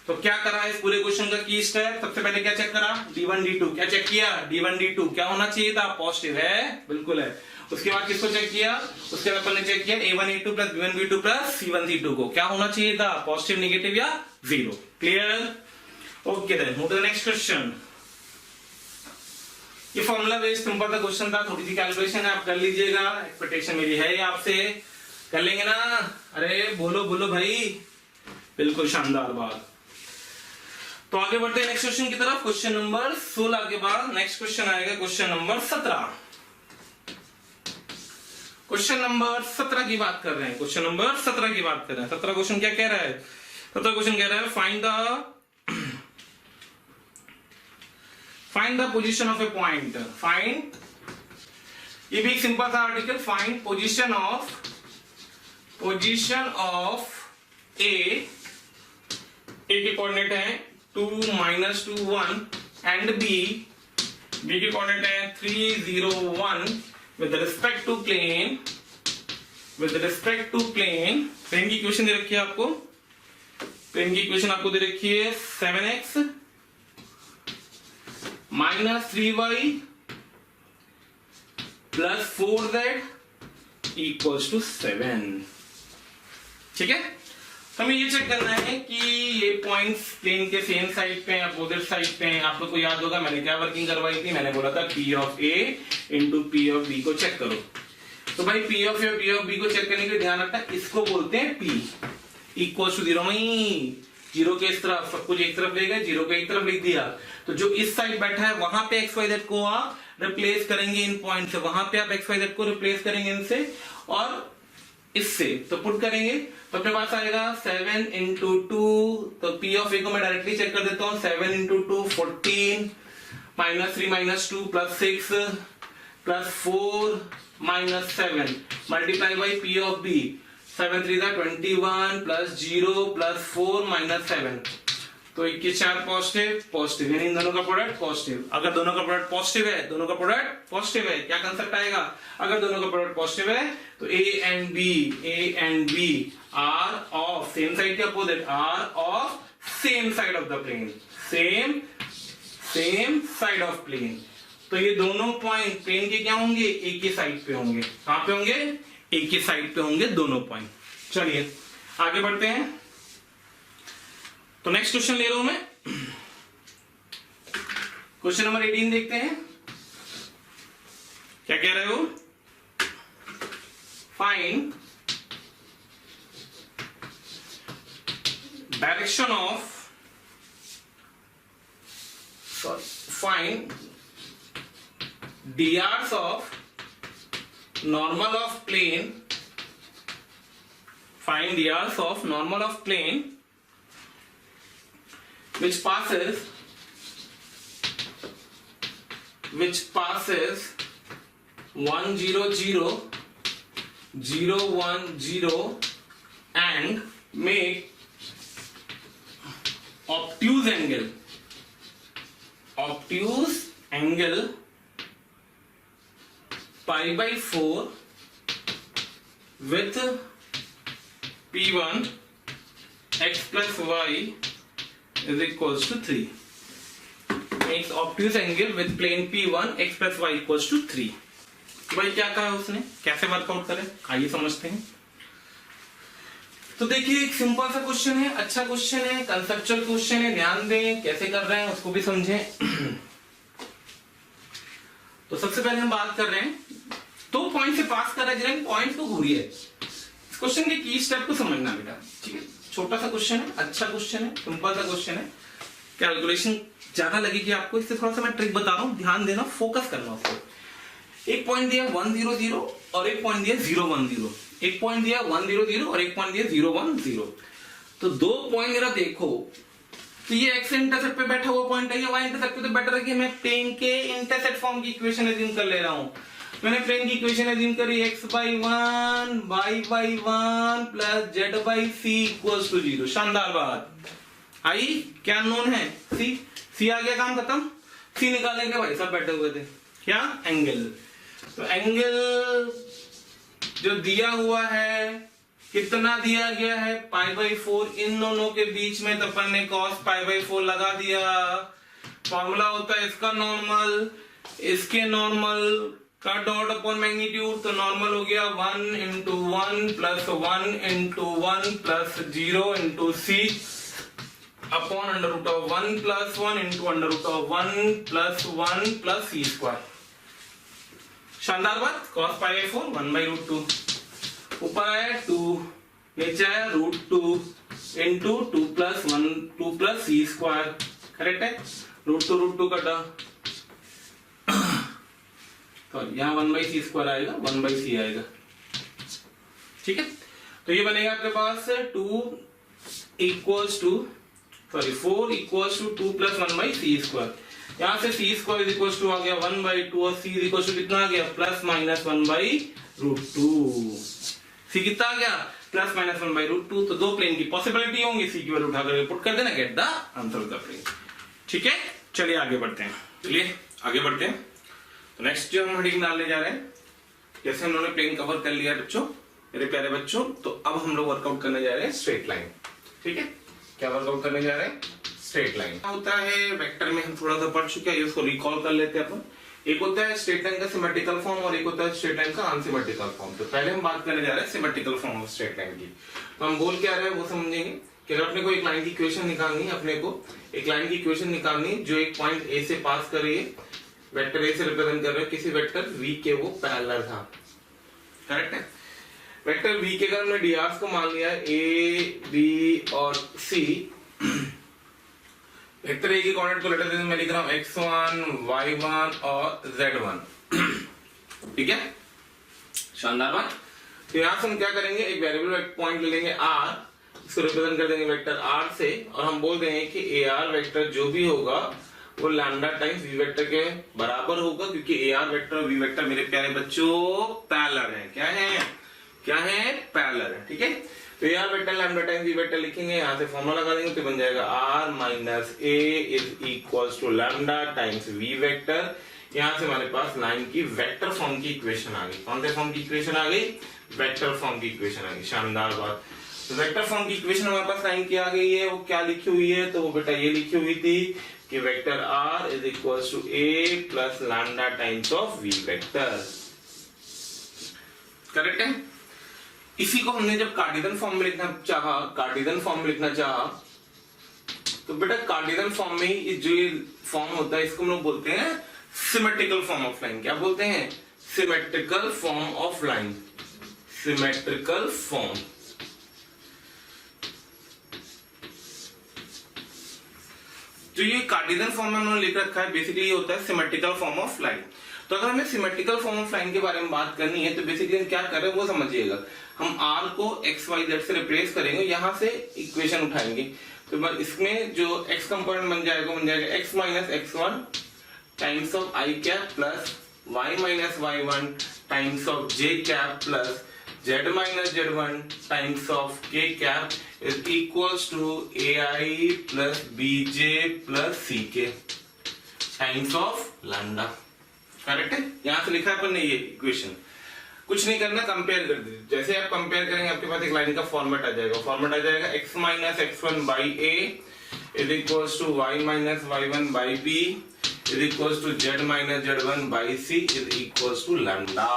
तो क्या करा इस पूरे क्वेश्चन का की स्टेप? सबसे पहले क्या चेक करा? D1 D2 क्या चेक किया? D1 D2 क्या होना चाहिए था? पॉजिटिव है, बिल्कुल है। उसके बाद किसको चेक किया? उसके बाद अपन ने चेक किया A1A2 + B1B2 + C1C2 को क्या होना चाहिए था? पॉजिटिव, नेगेटिव या zero. Clear? Okay then move to the next question. ये फॉर्मूला बेस्ड सिंपल सा क्वेश्चन था, थोड़ी सी कैलकुलेशन है, आप कर लीजिएगा। एक्सपेक्टेशन मेरी है आपसे, कर लेंगे ना? अरे बोलो बोलो भाई, बिल्कुल शानदार बात। तो आगे बढ़ते हैं नेक्स्ट क्वेश्चन की तरफ। क्वेश्चन नंबर 16 के बाद नेक्स्ट क्वेश्चन आएगा क्वेश्चन नंबर 17। क्वेश्चन नंबर 17 की बात कर रहे हैं, क्वेश्चन नंबर 17 की बात कर रहे हैं। 17 क्वेश्चन क्या कह रहा है? 17 क्वेश्चन कह रहा है find the position of a point. Find, ये भी एक सिंपल सा आर्टिकल, फाइंड पोजीशन ऑफ ए के कोऑर्डिनेट है 2 - 2 1 एंड बी के कोऑर्डिनेट है 3 0 1 with respect to plane plane की इक्वेशन दे रखी है आपको। प्लेन की इक्वेशन आपको दे रखी है 7x - 3y + 4z = 7। ठीक है, तो हमें ये चेक करना है कि ये पॉइंट्स प्लेन के सेम साइड पे हैं, अपोजिट साइड पे हैं। आप लोग को याद होगा मैंने क्या वर्किंग करवाई थी? मैंने बोला था P of A × P of B को चेक करो। तो भाई P of A और P of B को चेक करने के लिए ध्यान रखना, इसको बोलते हैं P = 0। वही जीरो के इस तरफ, सब कुछ एक तरफ ले गए, जीरो को एक तरफ लिख दिया। तो जो इस साइड बैठा है वहां पे XYZ को आप रिप्लेस करेंगे इन पॉइंट से, वहां पे आप XYZ को रिप्लेस करेंगे इनसे और इससे, तो पुट करेंगे तो अपने पास आएगा 7 × 2। तो P of A को मैं डायरेक्टली चेक कर देता हूं, 7 × 2 14 -3 - 2 + 6 + 4 - 7 multiply by P of B 7 3 21 + 0 + 4 - 7। तो 21 4 पॉजिटिव, यानी इन दोनों का प्रोडक्ट पॉजिटिव। अगर दोनों का प्रोडक्ट पॉजिटिव है, दोनों का प्रोडक्ट पॉजिटिव है, क्या कंसेप्ट आएगा? अगर दोनों का प्रोडक्ट पॉजिटिव है तो A and B are of same side के opposite, are of same side of the plane, same side of plane. तो ये दोनों पॉइंट प्लेन के क्या होंगे? एक ही साइड पे होंगे। कहां पे होंगे? एक ही साइड पे होंगे दोनों पॉइंट। चलिए आगे बढ़ते हैं। तो नेक्स्ट क्वेश्चन ले रहा हूं मैं, क्वेश्चन नंबर 18 देखते हैं क्या कह रहे हो। Find direction of find drs of normal of plane, find drs of normal of plane which passes 1 0 0 0 1 0 and make obtuse angle π/4 with P1 x + y is equals to 3 makes obtuse angle with plane P1 x plus y equals to 3। भाई क्या कहा उसने, कैसे workout करें, आइए समझते हैं। तो देखिए एक सिंपल सा क्वेश्चन है, अच्छा क्वेश्चन है, कंसेप्चुअल क्वेश्चन है, ध्यान दें कैसे कर रहे हैं उसको भी समझें। तो सबसे पहले हम बात कर रहे हैं 2 पॉइंट से पास कर रहे हैं, पॉइंट को घूरिए। इस क्वेश्चन के की स्टेप को समझना बेटा, ठीक है। छोटा सा क्वेश्चन है, अच्छा क्वेश्चन है, सिंपल सा क्वेश्चन है, कैलकुलेशन ज्यादा लगेगी आपको, इससे थोड़ा सा मैं ट्रिक बता रहा हूं, ध्यान देना, फोकस करना उसको। एक पॉइंट दिया 1 0 0 और एक पॉइंट दिया 0 1 0, एक पॉइंट दिया 1 0 0 और एक पॉइंट दिया 0 1 0। तो 2 पॉइंट जरा देखो, तो ये एक्स इंटरसेप्ट पे बैठा हुआ पॉइंट है, ये वाई इंटरसेप्ट पे, तो बेटर है कि मैं प्लेन के इंटरसेप्ट फॉर्म की इक्वेशन एज्यूम कर ले रहा हूं। मैंने प्लेन की इक्वेशन एज्यूम करी x/1 y/1 plus z/c equals to 0। शानदार बात आई, क्या नोन है सी आ गया, काम खत्म। सी निकालेंगे भाई साहब बैठे हुए थे, क्या एंगल। तो एंगल जो दिया हुआ है कितना दिया गया है, π/4, इन दोनों के बीच में तो अपन ने cos π/4 लगा दिया। फॉर्मूला होता है इसका नॉर्मल, इसके नॉर्मल का डॉट अपॉन मैग्नीट्यूड, तो नॉर्मल हो गया 1 × 1 plus 1 × 1 plus 0 × c upon √1 plus 1 × √1 plus 1 plus c square. शानदार बात, cos π/4 1/√2, ऊपर आया 2, नीचे आया √2 into 2 plus 1 2 plus c square, correct है। √2 कटा, तो यहाँ 1/c स्क्वायर आएगा, 1/c आएगा, ठीक है। तो ये बनेगा आपके पास 4 equals to 2 plus 1/c square. यहाँ से c square is equals to आ गया 1/2 और c इज इक्वल्स टू कितना आ गया, प्लस माइनस 1/√2। c कितना आ गया, प्लस माइनस 1/√2। तो 2 प्लेन की पॉसिबिलिटी होंगी, c की वैल्यू उठाकर पुट कर देना, get the answer of the plane, ठीक है। चलिए आगे बढ़ते हैं, चलिए आगे बढ़ते हैं। तो नेक्स्ट जो हम हेडिंग डालने जा रहे हैं, जैसे हम लोगों ने प्लेन कवर कर लिया बच्चों, मेरे प्यारे बच्चों, तो अब हम लोग वर्कआउट करने जा रहे हैं स्ट्रेट लाइन, ठीक है। क्या वर्कआउट करने जा रहे हैं, स्ट्रेट लाइन। क्या होता है वेक्टर में हम थोड़ा सा पढ़ चुके हैं, उसको रिकॉल कर लेते हैं अपन। एक होता है स्ट्रेट लाइन का सिमेट्रिकल फॉर्म और एक होता है स्ट्रेट लाइन का अनसिमेट्रिकल फॉर्म। तो पहले हम बात करने जा रहे हैं symmetrical form of straight line की। तो हम बोल क्या रहे हैं वो समझेंगे कि अगर अपने को एक लाइन की इक्वेशन निकालनी है, अपने को एक लाइन की इक्वेशन निकालनी जो एक पॉइंट ए से पास कर रही है, वेक्टर ए से रिप्रेजेंट कर रहे हैं किसी वेक्टर वी के, वो पैरेलल था, करेक्ट है। वेक्टर वी के अगर हमने डीआर को मान लिया ए बी और सी, वेक्टर ए की कोऑर्डिनेट को लेटर मैं लिख रहा हूं x1 y1 और z1, ठीक है। शानदार बात। तो यहां से हम क्या करेंगे, एक वेरिएबल पॉइंट ले लेंगे r, इसको रिप्रेजेंट कर देंगे वेक्टर r से, और हम बोल देंगे कि ar वेक्टर जो भी होगा वो लैम्डा टाइम्स v वेक्टर के बराबर होगा, क्योंकि ar वेक्टर और v वेक्टर मेरे प्यारे बच्चों पैरेलल है। क्या है पैरेलल है, ठीक है। तो ar vector lambda times v vector लिखेंगे, यहाँ से फॉर्मूला लगा देंगे तो बन जाएगा r minus a is equals to lambda times v vector. यहाँ से हमारे पास लाइन की वेक्टर फॉर्म की इक्वेशन आ गई। कौन से फॉर्म की इक्वेशन आ गई, वेक्टर फॉर्म की इक्वेशन आ गई। शानदार बात। तो वेक्टर फॉर्म की इक्वेशन हमारे पास लाइन की आ गई है, वो क्या लिखी हुई है, तो वो बेटा ये लिखी हुई थी कि vector r is equals to a plus lambda times of v vector, correct है। इसी को हमने जब कार्टेशियन फॉर्म में लिखना चाहा, तो बेटा कार्टेशियन फॉर्म में जो ये फॉर्म होता है इसको हम लोग बोलते हैं सिमेट्रिकल फॉर्म ऑफ लाइन। क्या बोलते हैं, symmetrical form of line, symmetrical form. जो ये कार्टेशियन फॉर्म में उन्होंने लिख रखा है, बेसिकली ये होता है सिमेट्रिकल फॉर्म ऑफ लाइन। तो अगर हमें सिमेट्रिकल फॉर्म ऑफ लाइन के बारे में बात करनी है तो बेसिकली हम क्या कर रहे हैं वो समझिएगा। हम r को x y z से रिप्लेस करेंगे, यहां से इक्वेशन उठाएंगे, तो इसमें जो x कंपोनेंट बन जाएगा x minus x1 times of i cap plus y minus y1 times of j cap plus z minus z1 times of k cap is equals to ai plus bj plus ck times of lambda, correct है। यहां से लिखा है अपन ने ये equation, कुछ नहीं करना, कंपेयर कर दीजिए। जैसे आप कंपेयर करेंगे आपके पास एक लाइन का फॉर्मेट आ जाएगा, x minus x1 by a is equals to y minus y1 by b is equals to z minus z1 by c is equals to lambda.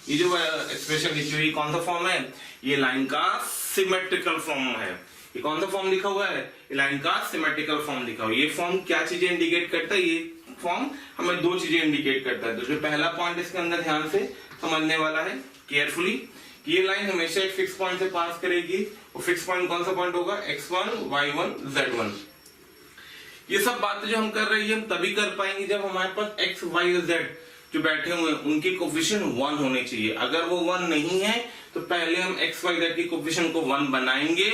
ये जो एक्सप्रेशन लिखी हुई कौन सा फॉर्म है? ये लाइन का सिमेट्रिकल फॉर्म है। ये कौन सा फॉर्म लिखा हुआ है? ये लाइन का सिमेट्रिकल फॉर्म लिखा हुआ है। ये फॉर्म क्या चीजें इंडिकेट करता है? ये फॉर्म हमें दो चीजें इंडिकेट करता है। तो जो पहला पॉइंट इसके अंदर ध्यान से समझने वाला है केयरफुली, ये लाइन हमेशा एक फिक्स पॉइंट से पास करेगी। और फिक्स पॉइंट कौन सा पॉइंट होगा? x1 y1 z1। ये सब बातें जो हम कर रहे हैं हम तभी कर पाएंगे जब हमारे पास x y और z जो बैठे हुए हैं उनकी कोफिशिएंट 1 होने चाहिए। अगर वो 1 नहीं है तो पहले हम x y z की कोफिशिएंट को 1 बनाएंगे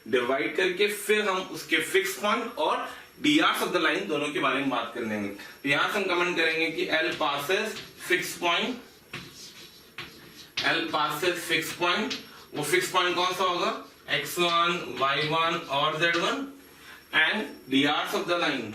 डिवाइड करके, फिर हम उसके फिक्स पॉइंट और drs ऑफ द लाइन दोनों के बारे में बात कर लेंगे। तो यहां से हम कमेंट करेंगे कि L passes fix point, L passes fix point. वो फिक्स पॉइंट कौन सा होगा? x1 y1 और z1 and drs of the line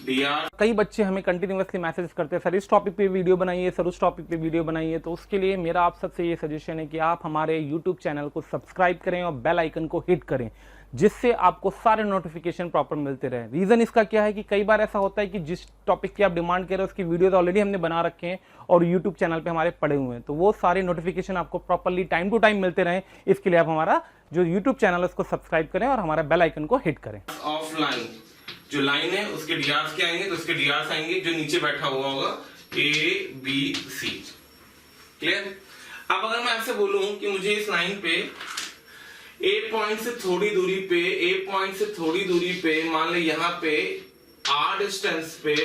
dr। कई बच्चे हमें कंटिन्यूअसली मैसेज करते हैं, सर इस टॉपिक पे वीडियो बनाइए, सर उस टॉपिक पे वीडियो बनाइए। तो उसके लिए मेरा आप सबसे ये सजेशन है कि आप हमारे यूट्यूब चैनल को सब्सक्राइब करें और बेल आइकन को हिट करें, जिससे आपको सारे नोटिफिकेशन प्रॉपर मिलते रहे। रीज़न इसका क्या है कि कई बार ऐसा होता है कि जिस टॉपिक की आप डिमांड कर रहे हो उसकी वीडियोस ऑलरेडी हमने बना रखे हैं और यूट्यूब चैनल पे हमारे पड़े हुए हैं, तो वो सारे नोटिफिकेशन आपको प्रॉपरली टाइम टू टाइम मिलते रहें। इसके लिए आप हमारा जो यूट्यूब चैनल है उसको सब्सक्राइब करें और हमारा बेल आइकन को हिट करें। ऑफ लाइन जो लाइन है उसके डीआर्स क्या आएंगे? तो उसके डीआर्स आएंगे जो नीचे बैठा हुआ होगा ए बी सी। क्लियर? अब अगर मैं आपसे बोलूं कि मुझे इस लाइन पे ए पॉइंट से थोड़ी दूरी पे, ए पॉइंट से थोड़ी दूरी पे, मान लो यहाँ पे आर डिस्टेंस पे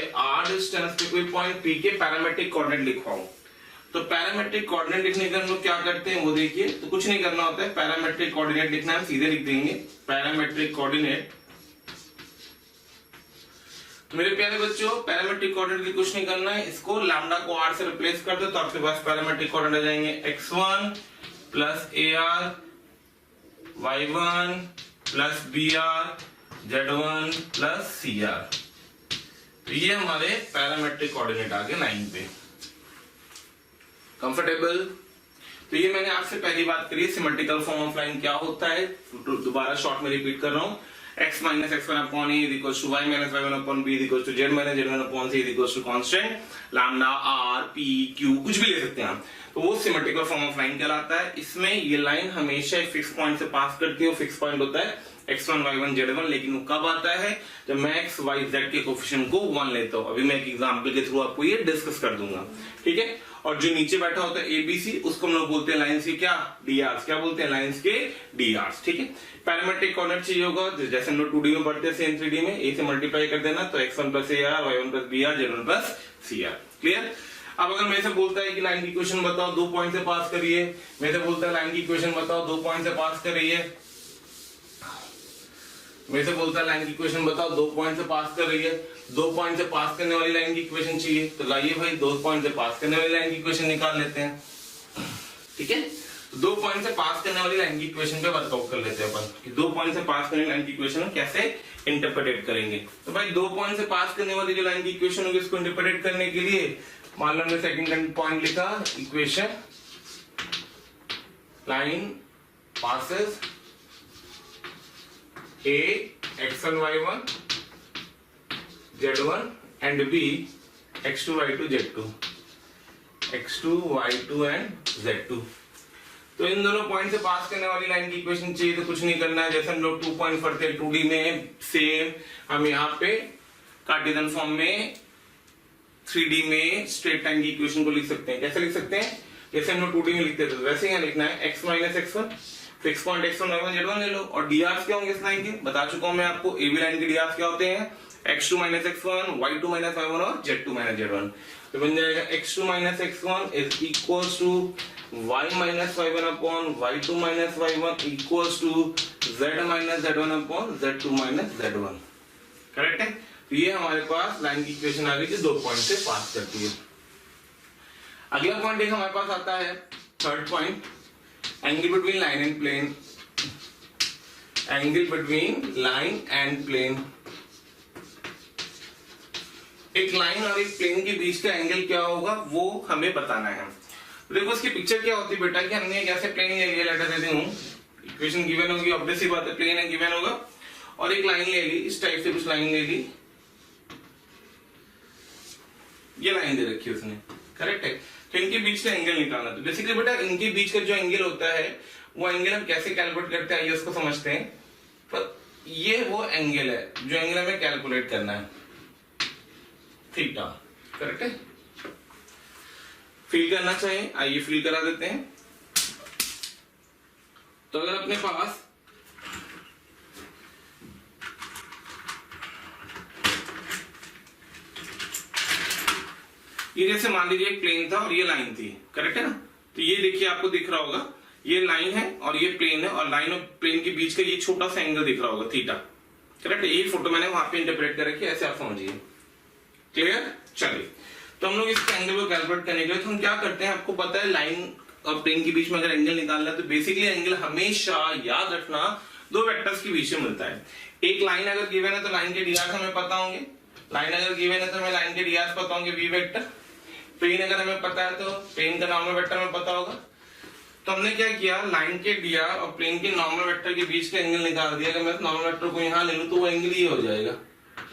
कोई पॉइंट पी के पैरामेट्रिक कोऑर्डिनेट लिखवाऊं, तो पैरामेट्रिक कोऑर्डिनेट लिखने के हम लोग क्या करते हैं वो देखिए। तो कुछ नहीं करना होता है, पैरामेट्रिक कोऑर्डिनेट लिखना है सीधे लिख देंगे पैरामेट्रिक कोऑर्डिनेट। तो मेरे प्यारे बच्चों पैरामेट्रिक कोऑर्डिनेट की कुछ नहीं करना है, इसको लैम्डा को r से रिप्लेस कर दो तो आपके पास पैरामेट्रिक कोऑर्डिनेट आ जाएंगे x1 plus ar y1 plus br z1 plus cr। तो ये हमारे पैरामेट्रिक कोऑर्डिनेट आ गए लाइन पे। कंफर्टेबल? तो ये मैंने आपसे पहली बात करी सिमेट्रिकल फॉर्म ऑफ लाइन क्या होता है, दोबारा शॉर्ट में रिपीट कर रहा हूं। x minus x1 upon a is equals to y minus y1 upon b is equals to z minus z1 upon c is equals to constant lambda r p q, कुछ भी ले सकते हैं आप। तो वो सिमेट्रिकल फॉर्म ऑफ लाइन कहलाता है। इसमें ये लाइन हमेशा एक फिक्स पॉइंट से पास करती है। फिक्स पॉइंट होता है x1 y1 z1, लेकिन वो कब आता है? जब मैं x y z के कोफिशिएंट को 1 लेता हूं। अभी मैं एक एग्जांपल के थ्रू आपको ये डिस्कस कर दूंगा, ठीक है। और जो नीचे बैठा होता है एबीसी, उसको हम लोग बोलते हैं लाइंस के क्या? डीआर्स। क्या बोलते हैं? लाइंस के डीआर्स, ठीक है। पैरामेट्रिक कोऑर्डिनेट चाहिए होगा जैसे हम लोग 2D में पढ़ते हैं, सेम 3D में ए से मल्टीप्लाई कर देना, तो x1 plus ar y1 plus br z1 plus cr। Clear? अब अगर मेरे से बोलता है कि लाइन की इक्वेशन बताओ 2 पॉइंट से पास करिए, मेरे से बोलता है लाइन की इक्वेशन बताओ 2 पॉइंट से पास करिए, मेरे से बोलता है लाइन की इक्वेशन बताओ 2 पॉइंट से पास कर रही है, 2 पॉइंट से पास करने वाली लाइन की इक्वेशन चाहिए, तो लाइए भाई 2 पॉइंट से पास करने वाली लाइन की इक्वेशन निकाल लेते हैं, ठीक है। 2 पॉइंट से पास करने वाली लाइन की इक्वेशन पे वर्कआउट कर लेते हैं अपन कि 2 पॉइंट से पास करने वाली लाइन की इक्वेशन कैसे इंटरप्रेट करेंगे। तो भाई 2 पॉइंट से पास करने वाली जो लाइन की इक्वेशन होगी इसको इंटरप्रेट करने के लिए मान लो हमने सेकंड पॉइंट लिखा, equation line passes A x1 y1 z1 and B x2 y2 z2 x2 y2 and z2। तो इन दोनों पॉइंट से पास करने वाली लाइन की इक्वेशन चाहिए, तो कुछ नहीं करना है। जैसे हम लोग 2 पॉइंट पढ़ते हैं 2D में, सेम हम यहाँ पे कार्टेशियन फॉर्म में 3D में स्ट्रेट लाइन की इक्वेशन को लिख सकते हैं। कैसे लिख सकते हैं? जैसे हम लोग 2D में लिखते थे वैसे यहाँ लिखना है x minus x1 fix point x1 y1 z1 ले लो। और डीआर्स क्या होंगे इस लाइन के? बता चुका हूं मैं आपको, एबी लाइन के डीआर्स क्या होते हैं? x2 minus x1 y2 minus y1 और z2 माइनस z1। तो बन जाएगा x2 minus x1 is equals to y minus y1 upon y2 minus y1 equals to z minus z1 upon z2 minus z1। Correct है? तो ये हमारे पास line की इक्वेशन आ गई जो 2 पॉइंट से पास करती है। अगला पॉइंट एक हमारे पास आता है third point, angle between line and plane. Angle between line and plane, एक लाइन और एक प्लेन के बीच का एंगल क्या होगा वो हमें बताना है। देखो उसकी पिक्चर क्या होती है बेटा कि हमने एक ऐसे प्लेन ले लिया, लेटर दे दूं, इक्वेशन गिवन होगी, ऑब्वियस सी बात है प्लेन है गिवन होगा, और एक लाइन ले ली, इस टाइप से कुछ लाइन ले ली, ये लाइन दे रखी है उसने, करेक्ट है। तो इनके बीच का एंगल निकालना। तो बेसिकली बेटा इनके बीच का जो एंगल होता है वो एंगल हम कैसे कैलकुलेट करते हैं, ये उसको समझते हैं। पर ये वो एंगल है जो एंगल हमें कैलकुलेट करना है, थीटा, करेक्ट है। फिल करना चाहिए, आइए फिल करा देते हैं। तो अगर अपने पास ये जैसे मान लीजिए एक प्लेन था और ये लाइन थी, करेक्ट है ना। तो ये देखिए आपको दिख रहा होगा, ये लाइन है और ये प्लेन है, और लाइन और प्लेन के बीच का ये छोटा सा एंगल दिख रहा होगा, थीटा, करेक्ट है। यही फोटो मैंने वहां पे इंटरप्रेट कर रखी है, ऐसे आप समझिए, क्लियर। चलिए, तो हम लोग इस एंगल को कैलकुलेट करने के लिए तो हम क्या करते हैं, आपको पता है लाइन और प्लेन के बीच में अगर एंगल निकालना है तो बेसिकली एंगल हमेशा याद रखना दो वेक्टर्स के बीच में मिलता है। एक लाइन अगर गिवन है तो लाइन के डीआर हमें पता होंगे, लाइन अगर गिवन है तो हमें लाइन के डीआर पता होंगे, वी वेक्टर। प्लेन अगर हमें पता है तो प्लेन का नॉर्मल वेक्टर हमें पता होगा। तो हमने क्या किया, लाइन के डीआर और प्लेन के नॉर्मल वेक्टर के बीच का एंगल निकाल दिया। अगर मैं नॉर्मल वेक्टर को यहाँ ले लूं तो वो एंगल ही हो जाएगा,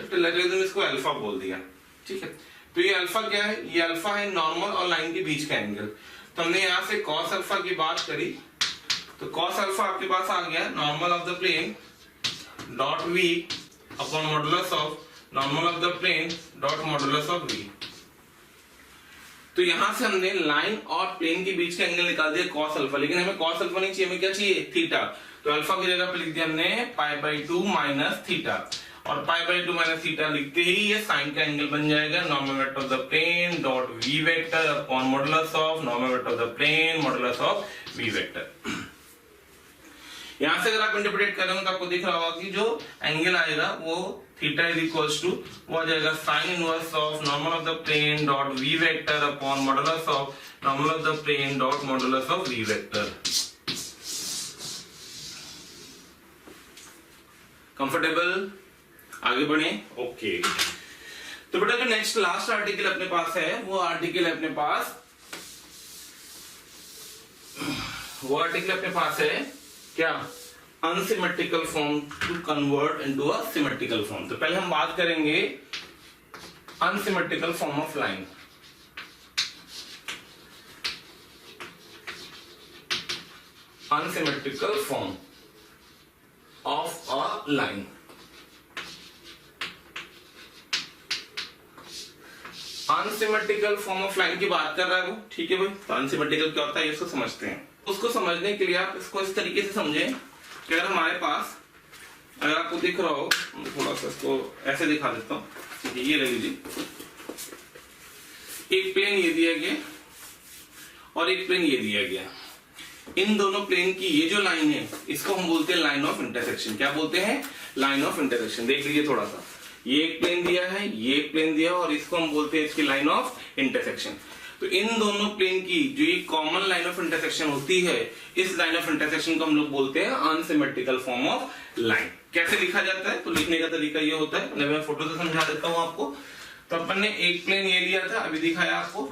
तो लगे इसको अल्फा बोल दिया, ठीक है। तो ये अल्फा क्या है, ये अल्फा है नॉर्मल और लाइन के बीच का एंगल। तो हमने यहाँ से कॉस अल्फा की बात करी, तो कॉस अल्फा आपके पास आ गया normal of the plane dot V upon modulus of normal of the plane dot modulus of V. तो यहां से हमने लाइन और प्लेन के बीच का एंगल निकाल दिया कॉस अल्फा, लेकिन हमें कॉस अल्फा नहीं चाहिए, हमें क्या चाहिए, थीटा। तो अल्फा की जगह पे लिख दिया हमने π/2 माइनस थीटा, और π/2 माइनस थीटा लिखते ही ये साइन का एंगल बन जाएगा normal vector of the plane dot V vector upon modulus of normal vector of the plane modulus of V vector. यहां से अगर आप इंटरप्रेट करेंगे तो आपको दिख रहा होगा कि जो एंगल आएगा वो थीटा इज इक्वल्स टू वो आ जाएगा sine inverse of normal of the plane dot V vector upon modulus of normal of the plane dot modulus of V vector. Comfortable, आगे बढ़े, ओके। तो बेटा जो नेक्स्ट लास्ट आर्टिकल अपने पास है वो आर्टिकल अपने पास है क्या, unsymmetrical form to convert into a symmetrical form. तो पहले हम बात करेंगे unsymmetrical form of line. Unsymmetrical form of a line. Unsymmetrical form of line की बात कर रहा है वो, ठीक है भाई। तो अनसिमेट्रिकल क्या होता है इसको समझते हैं। उसको समझने के लिए आप इसको इस तरीके से समझें कि अगर हमारे पास, अगर आपको दिख रहा हो, थोड़ा सा इसको ऐसे दिखा देता हूं, ये ले लीजिए, एक प्लेन ये दिया गया और एक प्लेन ये दिया गया। इन दोनों प्लेन की ये जो लाइन है इसको हम बोलते हैं लाइन ऑफ इंटरसेक्शन। क्या बोलते हैं, लाइन ऑफ इंटरसेक्शन। देख लीजिए थोड़ा सा, ये एक प्लेन दिया है, ये एक प्लेन दिया और इसको हम बोलते हैं इसकी लाइन ऑफ इंटरसेक्शन। तो इन दोनों प्लेन की जो ये कॉमन लाइन ऑफ इंटरसेक्शन होती है, इस लाइन ऑफ इंटरसेक्शन को हम लोग बोलते हैं अनसिमेट्रिकल फॉर्म ऑफ लाइन। कैसे लिखा जाता है, तो लिखने का तरीका ये होता है, मैं फोटो से समझा देता हूं आपको। तो अपन ने एक प्लेन ये लिया था, अभी दिखाया आपको,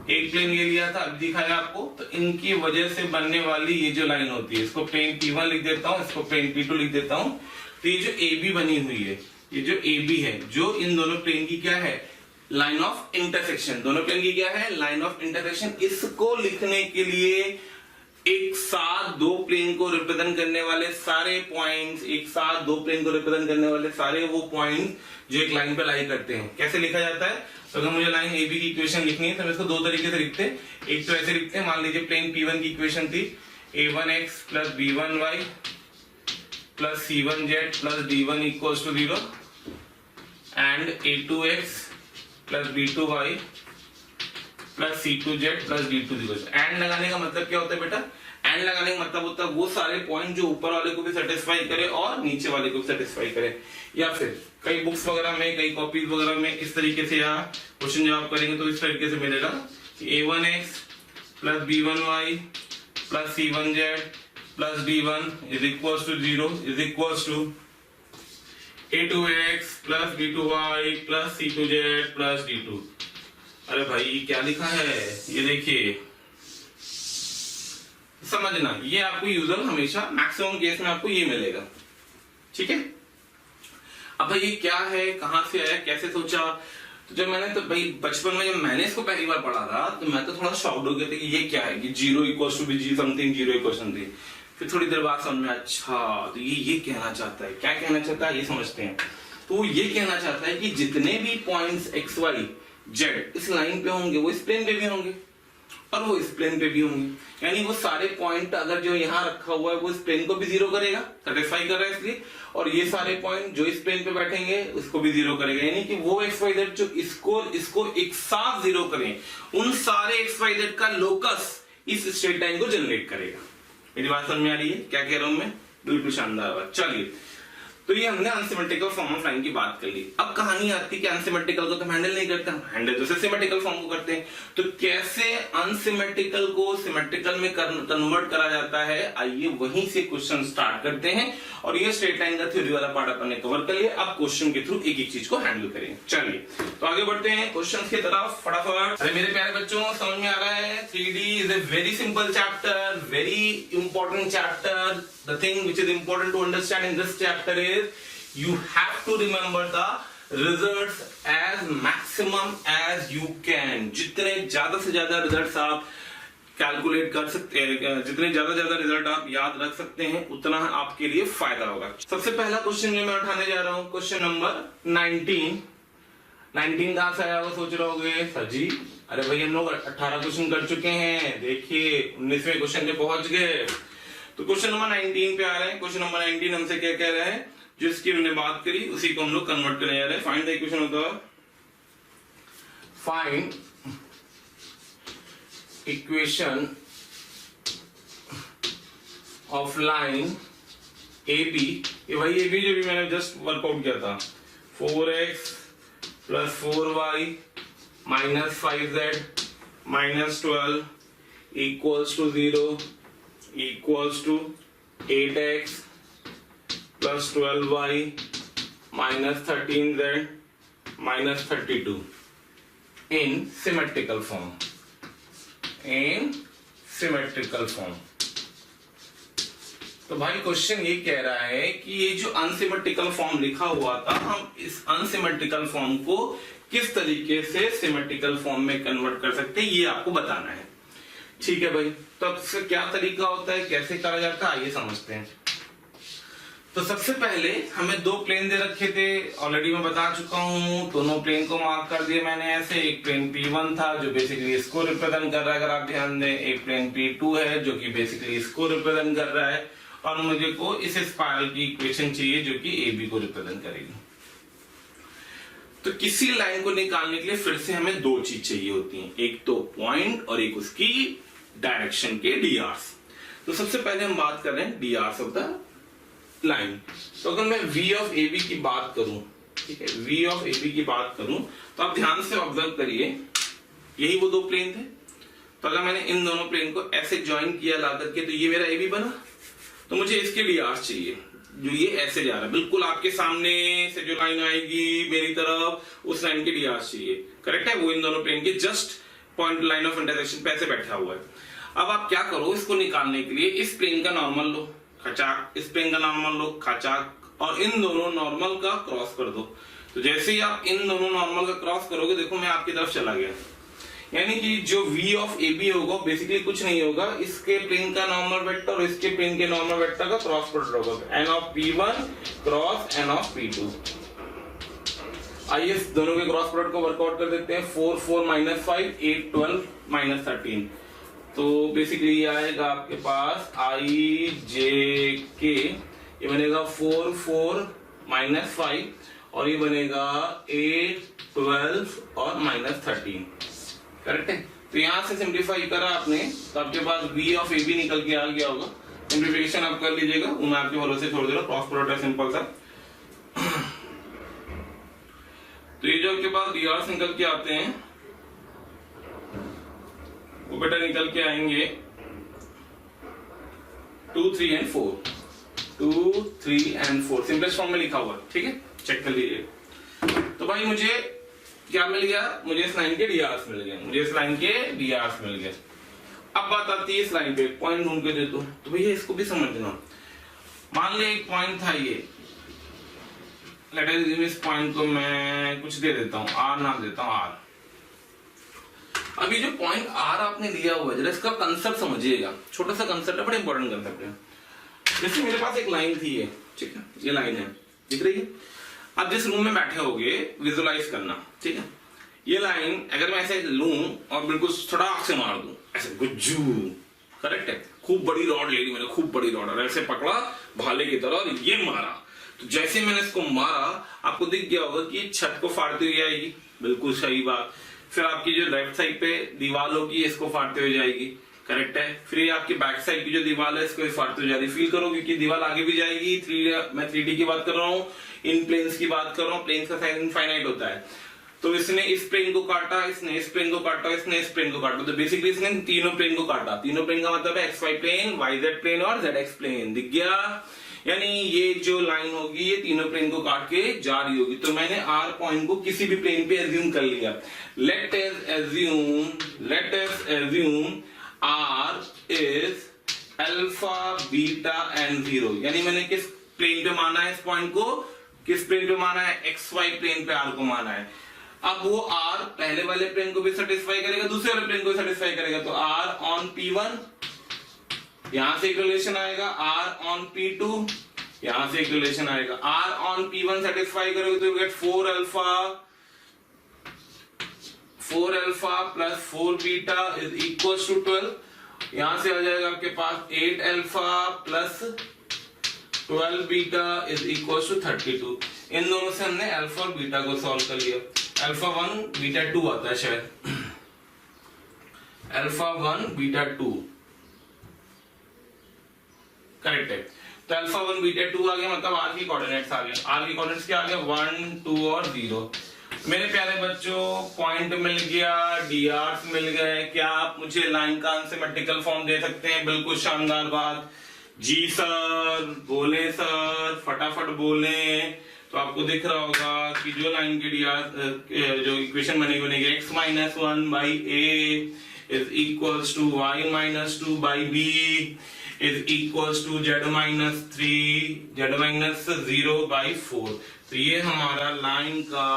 एक प्लेन ये लिया था, अभी दिखाया आपको। तो इनकी वजह से बनने वाली ये जो लाइन होती है, इसको प्लेन P1 लिख देता हूं, इसको प्लेन P2 लिख देता हूं। तो ये जो AB बनी हुई है, ये जो AB है, जो इन दोनों प्लेन की क्या है, लाइन ऑफ इंटरसेक्शन। दोनों प्लेन की क्या है, लाइन ऑफ इंटरसेक्शन। इसको लिखने के लिए एक साथ दो प्लेन को रिप्रेजेंट करने वाले सारे पॉइंट्स, एक साथ दो प्लेन को रिप्रेजेंट करने वाले सारे वो पॉइंट्स जो एक लाइन पे लाई करते हैं, कैसे लिखा जाता है। तो अगर मुझे लाइन AB की इक्वेशन लिखनी है तो हम इसको दो तरीके से लिखते हैं। एक तो ऐसे लिखते हैं, मान लीजिए प्लेन P1 की इक्वेशन थी A1x plus B1y plus C1z plus D1 equals to 0 and A2x plus B2y plus C2z plus D2 and लगाने का मतलब क्या होता है बेटा, एंड लगाने का मतलब होता है वो सारे पॉइंट जो ऊपर वाले को भी सेटिस्फाई करे और नीचे वाले को भी सेटिस्फाई करे। या फिर कई बुक्स वगैरह में, कई कॉपीज वगैरह में इस तरीके से या क्वेश्चन जवाब करेंगे तो इस तरीके से मिलेगा A1x plus B1y plus C1z plus D1 is equals to 0 is equals to A2x plus B2y plus C2z plus D2। अरे भाई क्या लिखा है, ये देखिए, समझना, ये आपको यूजुअल हमेशा मैक्सिमम केस में आपको ये मिलेगा, ठीक है। अब भाई ये क्या है, कहाँ से आया, कैसे सोचा? तो जब मैंने तो भाई बचपन में जब मैंने इसको पहली बार पढ़ा था तो मैं तो थोड़ा शॉक्ड हो गया था कि ये क्या है कि zero equal to G something, zero equal something. फिर थोड़ी देर बाद समझ में, अच्छा तो ये कहना चाहता है। क्या कहना चाहता है ये समझते हैं। तो ये कहना चाहता है कि जितने भी पॉइंट्स एक्स वाई जेड इस लाइन पे होंगे वो इस प्लेन पे भी होंगे और वो इस प्लेन पे भी होंगे। यानी वो सारे पॉइंट अगर जो यहाँ रखा हुआ है वो इस प्लेन को भी जीरो करेगा, सेटिस्फाई कर रहा है इसलिए, और ये सारे पॉइंट जो इस प्लेन पे बैठेंगे उसको भी जीरो करेगा। यानी कि वो एक्स वाई जेड जो इसको एक साथ जीरो करें, उन सारे एक्स वाई जेड का लोकस इस स्ट्रेट लाइन को जनरेट करेगा। मेरी बात समझ में आ रही है? क्या कह रहा हूं मैं? बिल्कुल शानदार बात। चलिए, तो ये हमने अनसिमेट्रिकल फॉर्म ऑफ लाइन की बात कर ली। अब कहानी आती है कि अनसिमेट्रिकल को तो हम हैंडल नहीं करते, हैंडल तो सिमेट्रिकल फॉर्म को करते हैं। तो कैसे अनसिमेट्रिकल को सिमेट्रिकल में कन्वर्ट करा जाता है, आइए वहीं से क्वेश्चन स्टार्ट करते हैं। और ये स्ट्रेट लाइन का थ्योरी वाला पार्ट अपन ने कवर कर लिया। अब क्वेश्चन के थ्रू एक एक चीज को हैंडल करेंगे। चलिए तो आगे बढ़ते हैं क्वेश्चन की तरफ फटाफट। अरे मेरे प्यारे बच्चों, समझ में आ रहा है 3D is a very simple chapter, very important chapter. The thing which is important to understand in this chapter is you have to remember the results as maximum as you can. जितने ज्यादा से ज्यादा results आप calculate कर सकते हैं, जितने ज्यादा रिजल्ट आप याद रख सकते हैं, उतना आपके लिए फायदा होगा। सबसे पहला क्वेश्चन जो मैं उठाने जा रहा हूँ, क्वेश्चन नंबर 19 कहां से आया वो सोच रहे होगे सर जी। अरे भाई हम लोग 18 क्वेश्चन कर चुके हैं, देखिए 19वें क्वेश्चन पे पहुंच गए। तो क्वेश्चन नंबर 19 पे आ रहे हैं। क्वेश्चन नंबर 19 हमसे क्या कह रहे हैं, जिसकी हमने बात करी उसी को हम लोग कन्वर्ट करने जा रहे हैं। फाइंड द इक्वेशन होता है, find equation of line AB। ये वही AB जो भी मैंने जस्ट वर्कआउट किया था, 4x + 4y - 5z - 12 = 0 equals to 8x plus 12y minus 13z minus 32 in symmetrical form. तो भाई क्वेश्चन ये कह रहा है कि ये जो अनसिमेट्रिकल फॉर्म लिखा हुआ था, हम इस अनसिमेट्रिकल फॉर्म को किस तरीके से सिमेट्रिकल फॉर्म में कन्वर्ट कर सकते हैं, ये आपको बताना है। ठीक है भाई, तो अब इसका क्या तरीका होता है, कैसे करा जाता है, आइए समझते हैं। तो सबसे पहले हमें दो प्लेन दे रखे थे, ऑलरेडी मैं बता चुका हूं। दोनों प्लेन को मार्क कर दिया मैंने ऐसे। एक प्लेन P1 था जो बेसिकली इसको रिप्रेजेंट कर रहा है, अगर आप ध्यान दें। एक प्लेन P2 है जो कि बेसिकली इसको रिप्रेजेंट कर रहा है, और मुझे को इस स्पाइरल की इक्वेशन चाहिए जो कि AB को रिप्रेजेंट करेगी। तो किसी लाइन को निकालने के लिए फिर से हमें दो चीज चाहिए होती हैं, एक तो पॉइंट और एक उसकी डायरेक्शन के drs। तो सबसे पहले हम बात कर रहे हैं drs ऑफ द लाइन। तो अगर मैं V ऑफ AB की बात करूं, ठीक है, V ऑफ AB की बात करूं, तो आप ध्यान से ऑब्जर्व करिए, यही वो दो प्लेन थे। तो अगर मैंने इन दोनों प्लेन को ऐसे ज्वाइन किया ला करके, तो ये मेरा AB बना। तो मुझे इसके drs चाहिए जो ये ऐसे जा रहा है, बिल्कुल आपके सामने से जो लाइन आएगी मेरी तरफ, उस लाइन के drs चाहिए। करेक्ट है, वो इन दोनों प्लेन के just point line of intersection पे ऐसे बैठा हुआ है। अब आप क्या करो, इसको निकालने के लिए इस प्लेन का नॉर्मल लो खचाक, इस प्लेन का नॉर्मल लो खचाक, और इन दोनों नॉर्मल का क्रॉस कर दो। तो जैसे ही आप इन दोनों नॉर्मल का क्रॉस करोगे, देखो मैं आपकी तरफ चला गया। यानी कि जो V ऑफ AB होगा बेसिकली कुछ नहीं होगा, इसके प्लेन का नॉर्मल वेक्टर और इसके प्लेन के नॉर्मल वेक्टर का क्रॉस प्रोडक्ट होगा, n of P1 cross n of P2। आइए इस दोनों के क्रॉस प्रोडक्ट को वर्कआउट कर देते हैं। 4 4 - 5 8 12 - 13। तो बेसिकली ये आएगा आपके पास IJK, ये बनेगा 4 4 - 5 और ये बनेगा 8 12 और -13। करेक्ट है। तो यहां से सिंप्लीफाई करा आपने, तो आपके पास V ऑफ AB निकल के आ गया होगा। सिंप्लीफिकेशन आप कर लीजिएगा, मैं आपके भरोसे छोड़ दे रहा हूं। क्रॉस प्रोडक्ट है सिंपल सा। तो ये जो आपके पास drs निकल के आते हैं, वो बेटा निकल के आएंगे 2 3 और 4, 2 3 और 4 सिंपलेस्ट फॉर्म में लिखा हुआ है। ठीक है, चेक कर लीजिए। तो भाई मुझे क्या मिल गया, मुझे इस लाइन के drs मिल गए, मुझे इस लाइन के drs मिल गए। अब बात आती है इस लाइन पे पॉइंट ढूंढ के दे दो। तो भैया इसको भी समझना, मान ले एक पॉइंट था ये, लेट अस अज्यूम इस पॉइंट को मैं कुछ दे देता हूं, आर नाम देता हूं आर। अब ये जो पॉइंट आर आपने लिया हुआ है, जरा इसका कंसेप्ट समझिएगा, छोटा सा कंसेप्ट है, बड़ा इंपॉर्टेंट कंसेप्ट है। जैसे मेरे पास एक लाइन थी ये, ठीक है, ये लाइन है, दिख रही है। आप जिस रूम में बैठे होगे विजुअलाइज करना, ठीक है। ये लाइन अगर मैं ऐसे लूं और बिल्कुल सड़ाक से मार दूं, ऐसे गुज्जू, करेक्ट है, खूब बड़ी रॉड ले ली मैंने, खूब बड़ी रॉड, और ऐसे पकड़ा भाले की तरह और ये मारा, तो जैसे मैंने इसको मारा आपको दिख गया होगा कि छत को फाड़ते हुए आएगी, बिल्कुल सही बात। फिर आपकी जो लेफ्ट साइड पे दीवार होगी इसको फाड़ते हुए जाएगी, करेक्ट है। फिर ये आपकी बैक साइड की जो दीवार है इसको फाड़ते हुए जा रही, फील करोगे कि दीवार आगे भी जाएगी। मैं 3D की बात कर रहा हूँ, इन प्लेन्स की बात कर रहा हूँ, प्लेन्स का साइज इनफाइनाइट होता है। तो इसने इस प्लेन को काटा, इसने इस प्लेन को काटा, इसने इस प्लेन को काटा, तो बेसिकली इसने तीनों प्लेन को काटा। तीनों प्लेन का मतलब है X Y plane, Y Z plane और जेड एक्स प्लेन, दिख गया। यानी ये जो लाइन होगी ये तीनों प्लेन को काट के जा रही होगी। तो मैंने आर पॉइंट को किसी भी प्लेन पे एज्यूम कर लिया। Let us assume R is alpha beta and 0, यानी मैंने किस प्लेन पे माना है इस पॉइंट को, किस प्लेन पे माना है, एक्स वाई प्लेन पे आर को माना है। अब वो आर पहले वाले प्लेन को भी सेटिस्फाई करेगा, दूसरे वाले प्लेन को भी सेटिस्फाई करेगा। तो आर ऑन P1, यहां से एक रिलेशन आएगा, आर ऑन P2, यहां से एक रिलेशन आएगा। आर ऑन P1 सेटिस्फाई करोगे तो get 4 alpha plus 4 beta is equal to 12। यहां से आ जाएगा आपके पास 8 alpha plus 12 beta is equal to 32। इन दोनों से हमने अल्फा और बीटा को सॉल्व कर लिया। अल्फा 1 बीटा 2 आता है शायद, अल्फा 1 बीटा 2, करेक्ट है। तो अल्फा 1 बीटा 2 आ गया, मतलब आर की कोऑर्डिनेट्स आ गए। आर की कोऑर्डिनेट्स क्या आ गया, 1 2 और 0। मेरे प्यारे बच्चों पॉइंट मिल गया, डीआर मिल गए। क्या आप मुझे लाइन का अनसिमेट्रिकल फॉर्म दे सकते हैं? बिल्कुल शानदार बात। जी सर, बोले सर, फटाफट बोले। तो आपको दिख रहा होगा कि जो लाइन की डीआर जो इक्वेशन बनेगी x minus 1 by A is equals to y minus 2 by B is equals to z minus 0 by 4। तो ये हमारा लाइन का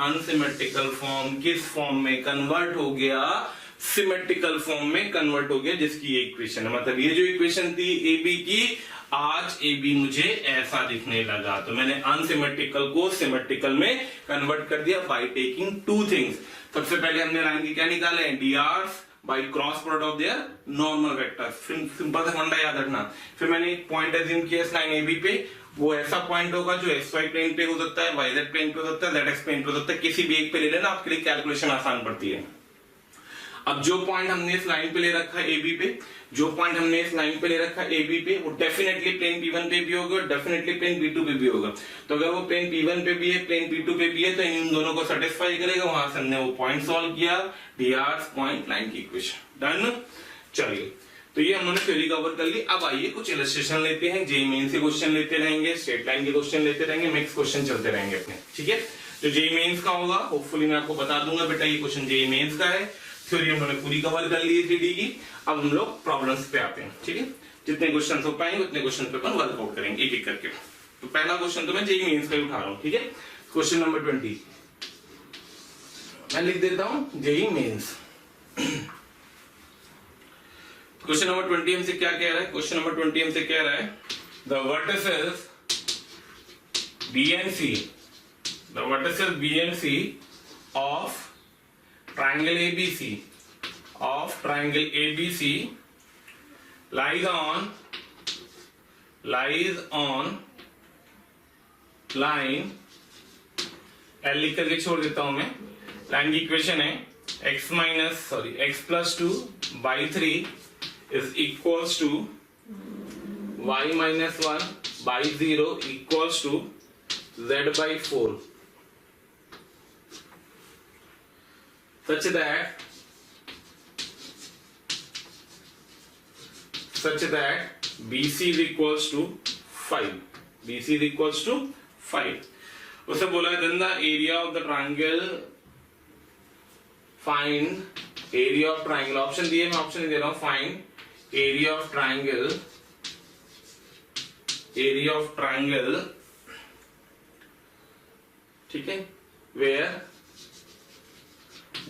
अनसिमेट्रिकल फॉर्म किस फॉर्म में कन्वर्ट हो गया, सिमेट्रिकल फॉर्म में कन्वर्ट हो गया, जिसकी ये इक्वेशन है। मतलब ये जो इक्वेशन थी ए बी की, आज ए बी मुझे ऐसा दिखने लगा। तो मैंने अनसिमेट्रिकल को सिमेट्रिकल में कन्वर्ट कर दिया बाय टेकिंग टू थिंग्स। सबसे पहले हमने लाइन की क्या निकाले हैं, DRs by cross product of their normal vectors. Simple सा फंडा याद रखना। फिर मैंने एक पॉइंट एज्यूम किया इस लाइन ए बी पे, वो ऐसा पॉइंट होगा जो एक्स वाई प्लेन पे हो सकता है, वाई जेड प्लेन पे हो सकता है, जेड एक्स प्लेन पे हो सकता है। किसी भी एक पे ले लेना, आपके लिए कैलकुलेशन आसान पड़ती है। अब जो पॉइंट हमने इस लाइन पे ले रखा है AB पे, जो पॉइंट हमने इस लाइन पे ले रखा है AB पे, वो डेफिनेटली प्लेन P1 पे भी होगा, डेफिनेटली प्लेन P2 पे भी होगा। तो अगर वो प्लेन P1 पे भी है, प्लेन P2 पे भी है, तो इन दोनों को सेटिस्फाई करेगा। वहां से हमने वो पॉइंट सॉल्व किया, डीआर पॉइंट लाइन की इक्वेशन। डन। चलिए, तो ये हमने थ्योरी कवर कर ली। अब आइए कुछ इलस्ट्रेशन लेते हैं। जेईई मेंस के क्वेश्चन लेते रहेंगे, स्ट्रेट लाइन के क्वेश्चन लेते रहेंगे, मिक्स क्वेश्चन चलते रहेंगे अपने, ठीक है। तो जेईई मेंस का होगा, होपफुली मैं आपको बता दूंगा बेटा ये क्वेश्चन जेईई मेंस का है। थ्योरी हमने पूरी कवर कर ली है 3D की। अब हम लोग प्रॉब्लम्स पे आते हैं, ठीक है। जितने क्वेश्चन हो पाएंगे उतने क्वेश्चन पे अपन वर्कआउट करेंगे एक एक करके। तो पहला क्वेश्चन तो मैं जेईई मेंस का ही उठा रहा हूं, ठीक है। क्वेश्चन नंबर 20 मैं लिख देता हूं, जेईई मेंस। क्वेश्चन नंबर 20 हमसे क्या कह रहा है, क्वेश्चन नंबर 20 हमसे कह रहा है the vertices B and C of triangle ABC lies on line L लिख करके छोड़ देता हूं मैं। लाइन की इक्वेशन है x plus 2 by 3 is equals to y minus 1 by 0 equals to z by 4, such that BC is equals to 5. BC is equals to 5. उसे बोला है then the area of the triangle, find area of triangle। Option दिए, मैं option दे रहा हूं। find area of triangle ठीक है, where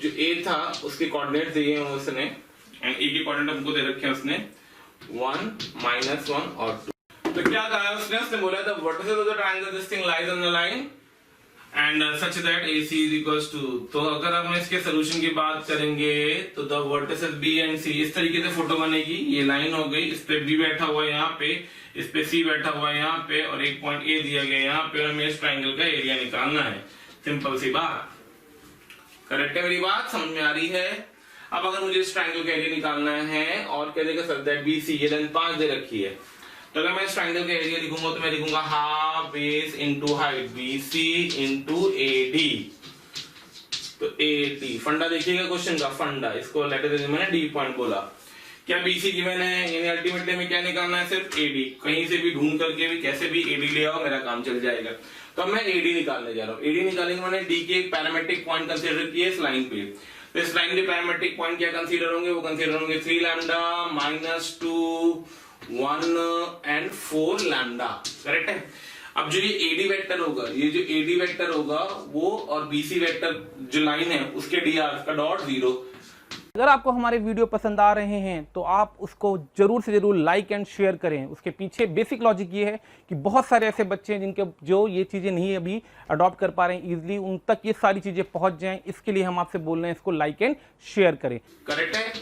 जो ए था उसके कोऑर्डिनेट दिए हैं उसने, एंड ए के कोऑर्डिनेट हमको दे रखे हैं उसने 1, -1 और 2। तो क्या कहा उसने बोला the vertices of the triangle this thing lies on the line and such that AC is equals to. तो अगर हम इसके सोल्यूशन की बात करेंगे तो the vertices B and C, इस तरीके से फोटो बनेगी। ये लाइन हो गई, इस पे B बैठा हुआ है यहाँ पे, इस पे C बैठा हुआ है यहाँ पे, और एक पॉइंट A दिया गया यहाँ पे, और हमें इस ट्रायंगल का एरिया निकालना है। सिंपल सी बात, करेक्ट है मेरी बात, समझ में आ रही है। अब अगर मुझे इस ट्रायंगल का एरिया निकालना है और कह देगा सर दैट BC, ये लेंथ 5 दे रखी है, तो अगर मैं इस ट्रायंगल का एरिया लिखूंगा तो मैं लिखूंगा half base into height BC into AD। तो AD फंडा देखिएगा क्वेश्चन का, फंडा इसको लेटर मैंने D पॉइंट बोला। क्या BC गिवन है, यानी अल्टीमेटली हमें क्या निकालना है, सिर्फ AD। कहीं से भी ढूंढ करके भी कैसे भी AD ले आओ, मेरा काम चल जाएगा। तो अब मैं AD निकालने जा रहा हूँ। AD निकालेंगे मैंने D के एक पैरामेट्रिक पॉइंट कंसीडर किए इस लाइन पे। तो इस लाइन के पैरामेट्रिक पॉइंट क्या कंसीडर होंगे, वो कंसीडर होंगे 3 लैम्डा -2 1 एंड 4 लैम्डा, करेक्ट है। अब जो ये AD वेक्टर होगा, ये जो AD वेक्टर होगा वो और BC वेक्टर जो लाइन है उसके dr का डॉट 0। अगर आपको हमारे वीडियो पसंद आ रहे हैं तो आप उसको जरूर से जरूर लाइक एंड शेयर करें। उसके पीछे बेसिक लॉजिक ये है कि बहुत सारे ऐसे बच्चे हैं जिनके जो ये चीज़ें नहीं अभी अडॉप्ट कर पा रहे हैं इजीली, उन तक ये सारी चीज़ें पहुंच जाएं। इसके लिए हम आपसे बोल रहे हैं इसको लाइक एंड शेयर करें। करेक्ट है,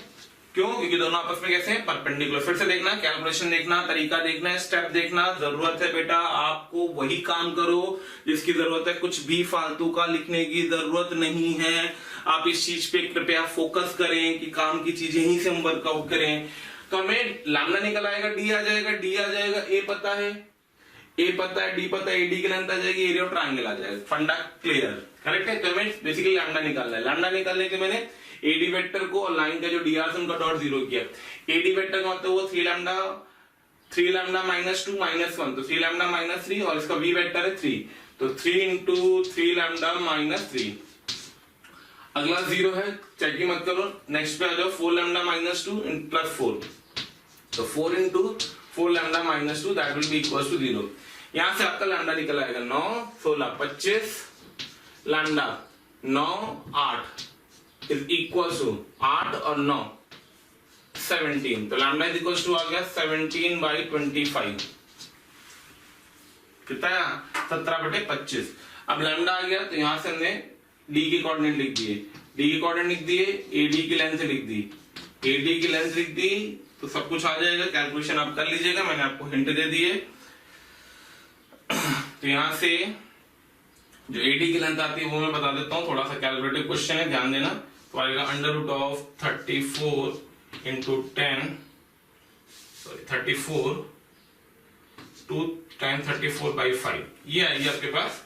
क्यों, क्योंकि दोनों आपस में कैसे हैं, परपेंडिकुलर। फिर से देखना, कैलकुलेशन देखना, तरीका देखना है, स्टेप देखना। जरूरत है बेटा आपको वही काम करो जिसकी जरूरत है, कुछ भी फालतू का लिखने की जरूरत नहीं है। आप इस चीज पे कृपया फोकस करें कि काम की चीजें ही से हम वर्कआउट करें। तो हमें लैम्डा निकल आएगा, D आ जाएगा, D आ जाएगा, A पता है, A पता है, D पता है, AD की लेंथ आ जाएगी, एरिया ऑफ ट्रायंगल आ जाएगा, फंडा क्लियर, करेक्ट है। तो हमें बेसिकली लैम्डा निकालना है। लैम्डा निकालने के मैंने AD वेक्टर को और लाइन का जो dr है उनका डॉट 0 किया। AD वेक्टर का मतलब हुआ 3 लैम्डा -2 -1, तो 3 लैम्डा -3, और इसका V वेक्टर है 3, तो 3 इंटू 3 लैम्डा -3। अगला 0 है, चेक मत करो। नेक्स्ट पे आ जाओ, 4 लैम्डा -2 प्लस 4, तो 4 into 4 lambda -2 that will be equal to 0। यहां से आपका लैम्डा निकल आएगा 9 16 25 लैम्डा 9 8 इज इक्वल टू 8 और 9 17, तो लैम्डा इज इक्वल टू आ गया 17/25, कितना 17/25। अब लैम्डा आ गया तो यहां से हमने D के कोऑर्डिनेट लिख दिए, D के कोऑर्डिनेट लिख दिए, AD की लेंथ लिख दी, AD की लेंथ लिख दी, तो सब कुछ आ जाएगा। कैलकुलेशन आप कर लीजिएगा, मैंने आपको हिंट दे दिए। तो यहां से जो AD की लेंथ आती है वो मैं बता देता हूं, थोड़ा सा कैलकुलेटिव क्वेश्चन है, ध्यान देना। तो आएगा √34 इंटू 10, सॉरी 34 2 टाइम 34/5, ये आएगी आपके पास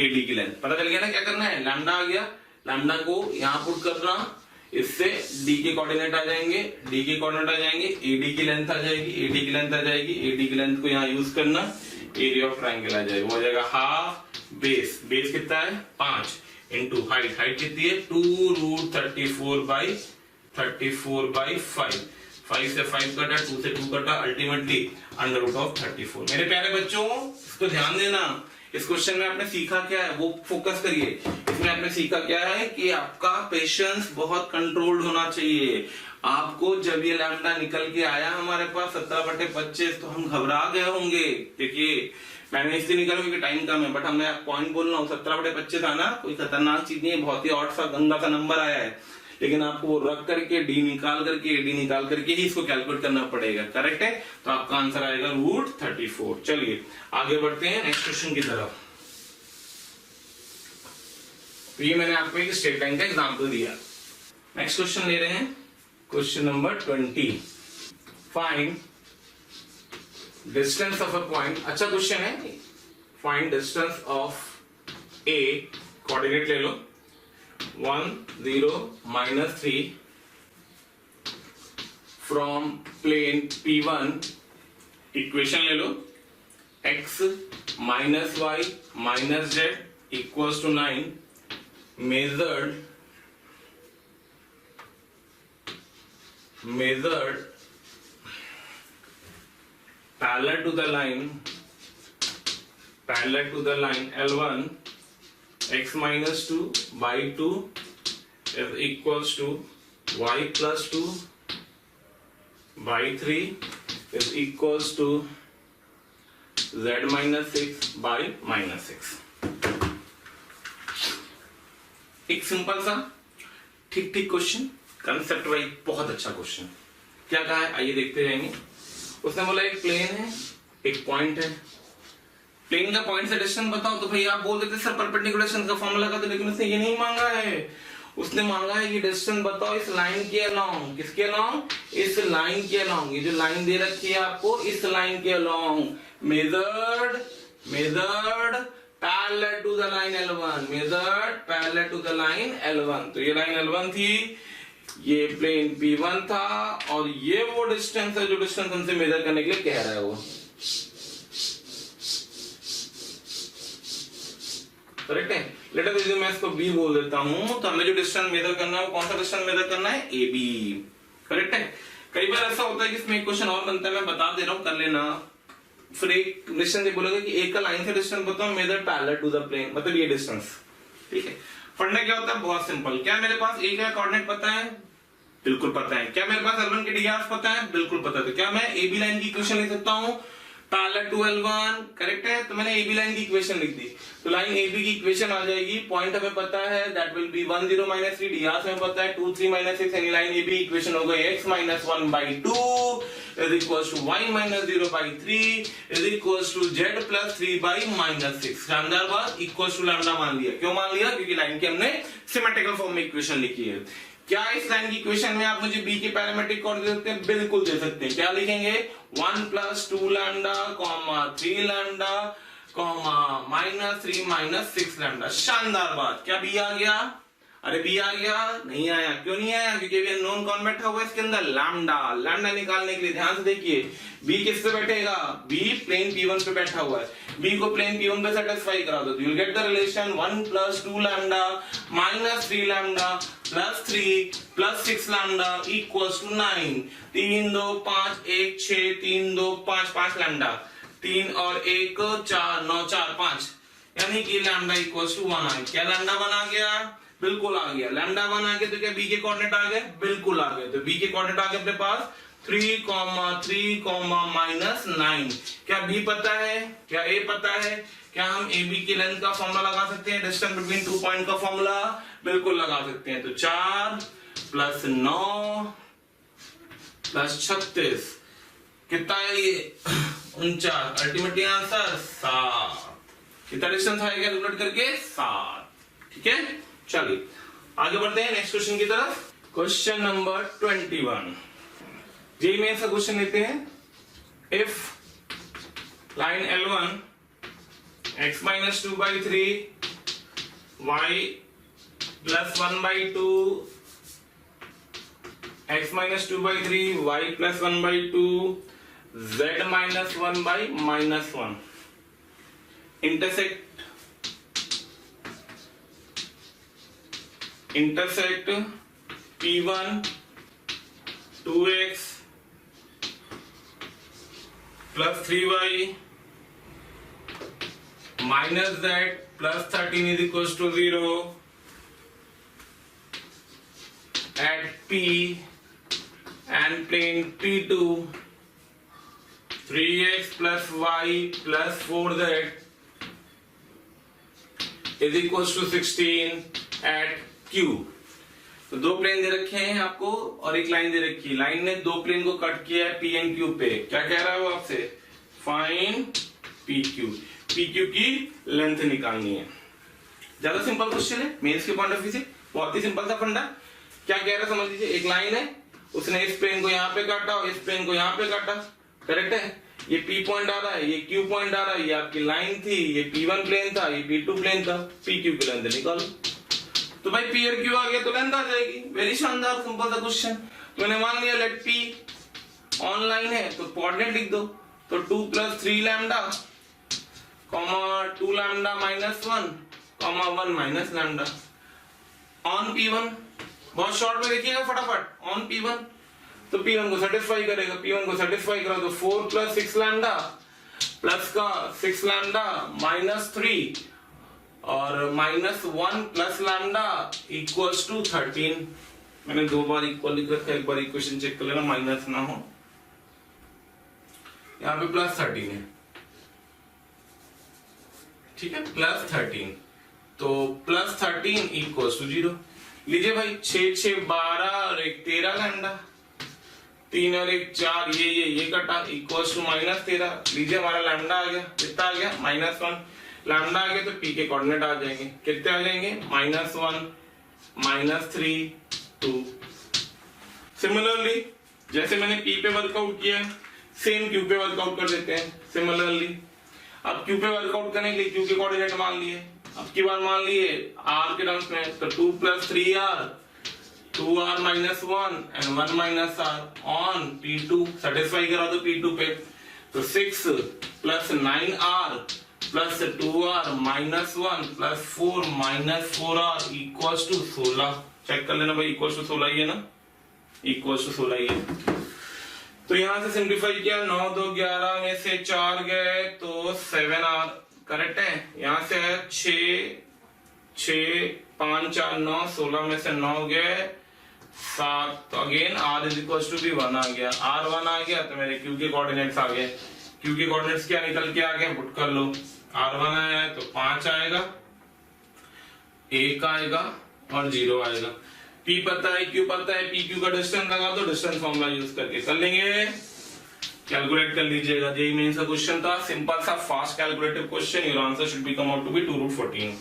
AD की लेंथ। पता चल गया ना क्या करना है। लैम्डा आ गया, लैम्डा को यहां पुट करना, इससे D के कोऑर्डिनेट आ जाएंगे, D के कोऑर्डिनेट आ जाएंगे, AD की लेंथ आ जाएगी, AD की लेंथ आ जाएगी, AD की लेंथ को यहाँ यूज करना, एरिया ऑफ ट्रायंगल आ जाएगा, वो आ जाएगा हाफ बेस, बेस कितना है 5 इंटू हाइट, हाइट कितनी है 2√34/5, 5 से 5 कटा, 2 से 2 कटा, अल्टीमेटली √34। मेरे प्यारे बच्चों इसको ध्यान देना, इस क्वेश्चन में आपने सीखा क्या है वो फोकस करिए। इसमें आपने सीखा क्या है कि आपका पेशेंस बहुत कंट्रोल्ड होना चाहिए। आपको जब ये लैम्डा निकल के आया हमारे पास 17/25, तो हम घबरा गए होंगे। देखिए मैंने इसलिए निकाला क्योंकि टाइम कम है, बट मैं पॉइंट बोल रहा हूँ 17/25 था ना, कोई खतरनाक चीज नहीं है, बहुत ही ऑड सा गंदा सा नंबर आया है, लेकिन आपको वो रख करके D निकाल करके AD निकाल करके ही इसको कैलकुलेट करना पड़ेगा, करेक्ट है। तो आपका आंसर आएगा √34। चलिए आगे बढ़ते हैं नेक्स्ट क्वेश्चन की तरफ। तो ये मैंने आपको एक स्ट्रेट लाइन का एग्जांपल दिया। नेक्स्ट क्वेश्चन ले रहे हैं, question number 20। Find distance of a point, अच्छा क्वेश्चन है। Find distance of A, coordinate ले लो 1 0 -3 फ्रॉम प्लेन P1, इक्वेशन ले लो x - y - z equals to 9, measured parallel to the line L1 x minus 2 by 2 is equals to y plus 2 by 3 is equals to z minus 6 by minus 6। एक simple सा ठीक ठीक question, concept wise बहुत अच्छा question. क्या कहा है आइए देखते रहेंगे। उसने बोला एक प्लेन है, एक पॉइंट है, प्लेन का पॉइंट से डिस्टेंस बताओ। तो भाई आप बोल देते सर परपेंडिकुलर डिस्टेंस का फॉर्मूला लगा दो, लेकिन उसने ये नहीं मांगा है। उसने मांगा है कि डिस्टेंस बताओ इस लाइन के अलोंग। किसके अलोंग? इस लाइन के अलोंग। ये जो लाइन दे रखी है आपको, इस लाइन के along measured parallel to the line L1, measured parallel to the line L1। तो ये लाइन L1 थी, ये प्लेन P1 था, और ये वो डिस्टेंस है जो डिस्टेंस हमसे मेजर करने के लिए कह रहा है वो। करेक्ट है। लेट अस अज्यूम मैं इसको B बोल देता हूं, तो हमें जो डिस्टेंस मेजर करना है वो कौन सा डिस्टेंस मेजर करना है? AB। करेक्ट है। कई बार ऐसा होता है कि इसमें एक क्वेश्चन और बनता है, मैं बता दे रहा हूं, कर लेना। फिर एक डिस्टेंस ये बोलेगा कि एक का लाइन से डिस्टेंस बताओ measure parallel to the plane, मतलब ये डिस्टेंस। ठीक है। फंडा क्या होता है? बहुत सिंपल। क्या मेरे पास A का कोऑर्डिनेट पता है? बिल्कुल पता है। क्या मेरे पास L1 के डिस्टेंस पता है? बिल्कुल पता है। तो क्या मैं AB लाइन की इक्वेशन लिख सकता हूं पैरेलल टू L1? करेक्ट है। तो मैंने AB लाइन की इक्वेशन लिख दी, तो लाइन AB की इक्वेशन आ जाएगी। पॉइंट हमें पता है, दैट विल बी 1 0 -3, डिस्टेंस हमें पता है 2 3 -6, यानी लाइन AB इक्वेशन हो गई x - 1/2 is equals to y - 0/3 is equals to z + 3/-6। शानदार बात, इक्वल्स टू लैम्डा मान लिया। क्यों मान लिया? क्योंकि लाइन की हमने सिमेट्रिकल फॉर्म में इक्वेशन लिखी है। क्या इस लाइन की इक्वेशन में आप मुझे B के पैरामीट्रिक कोऑर्डिनेट दे सकते हैं? बिल्कुल दे सकते हैं। क्या लिखेंगे? 1 + 2 लैम्डा, 3 लैम्डा, -3 - 6 लैम्डा। शानदार बात। क्या B आ गया? अरे B आ गया? नहीं आया। क्यों नहीं आया? क्योंकि अभी अननोन कौन बैठा हुआ है इसके अंदर? लैम्डा। लैम्डा निकालने के लिए ध्यान से देखिए, B किस पे बैठेगा? B प्लेन P1 पे बैठा हुआ है। B को प्लेन P1 पे सेटिस्फाई करा दो, तो you will get the relation 1 + 2 lambda -3 lambda +3 +6 lambda equals to 9। 3 2 5 1 6 3 2 5 5 lambda, 3 और 1 4 9 4 5, यानी कि लैम्डा इक्वल्स टू 1 आ गया। क्या लैम्डा 1 आ गया? बिल्कुल आ गया। लैम्डा 1 आ गया, तो क्या B के कोऑर्डिनेट आ गए? बिल्कुल आ गए। तो B के कोऑर्डिनेट आ गए अपने पास 3, 3, -9। क्या B पता है? क्या A पता है? क्या हम AB की लेंथ का फॉर्मूला लगा सकते हैं? डिस्टेंस बिटवीन 2 पॉइंट का फॉर्मूला बिल्कुल लगा सकते हैं। तो 4 + 9 + 36 कितना है ये? 49। Ultimately answer 7। कितना डिस्टेंस आएगा कैलकुलेट करके? 7। ठीक है। चलिए आगे बढ़ते हैं नेक्स्ट क्वेश्चन की तरफ। क्वेश्चन नंबर 21 जी में ऐसा क्वेश्चन लेते हैं। If line L1 x - 2/3 y + 1/2 x - 2/3 y + 1/2 z - 1/-1 intersect P1 2x + 3y - z + 13 is equals to 0 at P and plane P2 3x + y + 4z is equals to 16 at Q। तो दो plane दे रखे हैं आपको और एक line दे रखी है। Line ने दो प्लेन को कट किया है P and Q पे। क्या कह रहा है वो आपसे? Find PQ। PQ की लेंथ निकालनी है। ज्यादा सिंपल क्वेश्चन है मेंस के पॉइंट ऑफ व्यू से, बहुत ही सिंपल सा फंडा। क्या कह रहा है समझ लीजिए। एक लाइन है, उसने इस प्लेन को यहाँ पे काटा और इस प्लेन को यहाँ पे काटा। करेक्ट है। ये P पॉइंट आ रहा है, ये Q पॉइंट आ रहा है, ये आपकी लाइन थी, ये P1 प्लेन था, ये P2 प्लेन था। PQ की लेंथ निकालो। तो भाई P और Q आ गया तो लेंथ आ जाएगी। वेरी शानदार सिंपल सा क्वेश्चन। मैंने मान लिया लेट P ऑन लाइन है तो कोऑर्डिनेट लिख दो। तो 2 + 3 lambda, 2 lambda -1, 1 - lambda on P1। बहुत शॉर्ट में देखिएगा फटाफट। ऑन P1 तो P1 को सेटिस्फाई करेगा। P1 को सेटिस्फाई करा तो 4 + 6 लैम्डा प्लस का 6 लैम्डा -3 और -1 प्लस लैम्डा इक्वल्स टू 13। मैंने 2 बार इक्वल लिख रखा है, एक बार इक्वेशन चेक कर लेना माइनस ना हो। यहाँ पे +13 है, ठीक है, +13, तो +13 इक्वल्स टू 0। लीजिए भाई 6 6 12 और 1 13 लैम्डा, 3 और 1 4, ये कटा इक्वल्स टू -13। लीजिए हमारा लैम्डा आ गया, कितना आ गया -1। लैम्डा आ गया तो पी के कोऑर्डिनेट आ जाएंगे, कितने आ जाएंगे -1 -3 2। सिमिलरली जैसे मैंने पी पे वर्कआउट किया सेम क्यू पे वर्कआउट कर देते हैं। सिमिलरली अब क्यू पे वर्कआउट करने के लिए क्यू के कोऑर्डिनेट मान लिए, अब की बार मान लिए आर के टर्म्स में, तो 2 + 3r 2r - 1 and 1 - r on P2 satisfy करा दो P2 पे, तो 6 + 9r + 2r - 1 + 4 - 4r equals to 16। Check कर लेना भाई, इक्वल्स टू 16 ही है ना, इक्वल्स टू 16 ही है। तो यहां से सिंप्लीफाई किया, 9 2 11 में से 4 गए तो 7r करेक्ट है। यहां से 6 6 5 4 9 16 में से 9 गए 7, तो again r is equals to भी 1 आ गया, r1 आ गया तो मेरे q के कोऑर्डिनेट्स आ गए। q के कोऑर्डिनेट्स क्या निकल के आ गए, पुट कर लो, r1 आया है तो 5 आएगा, 1 आएगा और 0 आएगा। p पता है, q पता है, p q का डिस्टेंस लगा दो, डिस्टेंस फॉर्मूला यूज करके कर लेंगे। कैलकुलेट कर लीजिएगा, जेईई मेंस का क्वेश्चन था, सिंपल सा fast calculative question. Your answer should be come out to be 2√14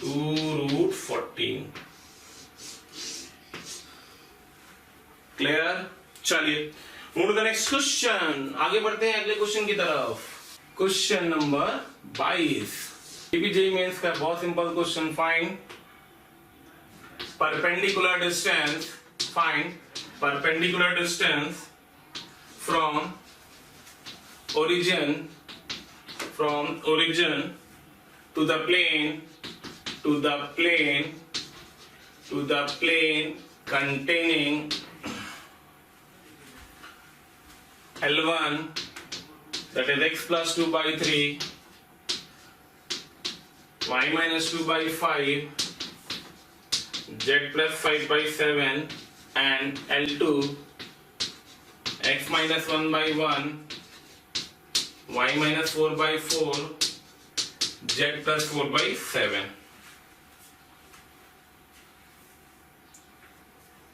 2√14। Clear? चलिए move to the next question, आगे बढ़ते हैं अगले क्वेश्चन की तरफ। क्वेश्चन नंबर 22, ये भी जेईई मेंस का बहुत simple question. Find perpendicular distance, find perpendicular distance from origin to the plane containing L1, that is x + 2/3, y - 2/5, z + 5/7 and L2 x - 1/1, y - 4/4, z + 4/7।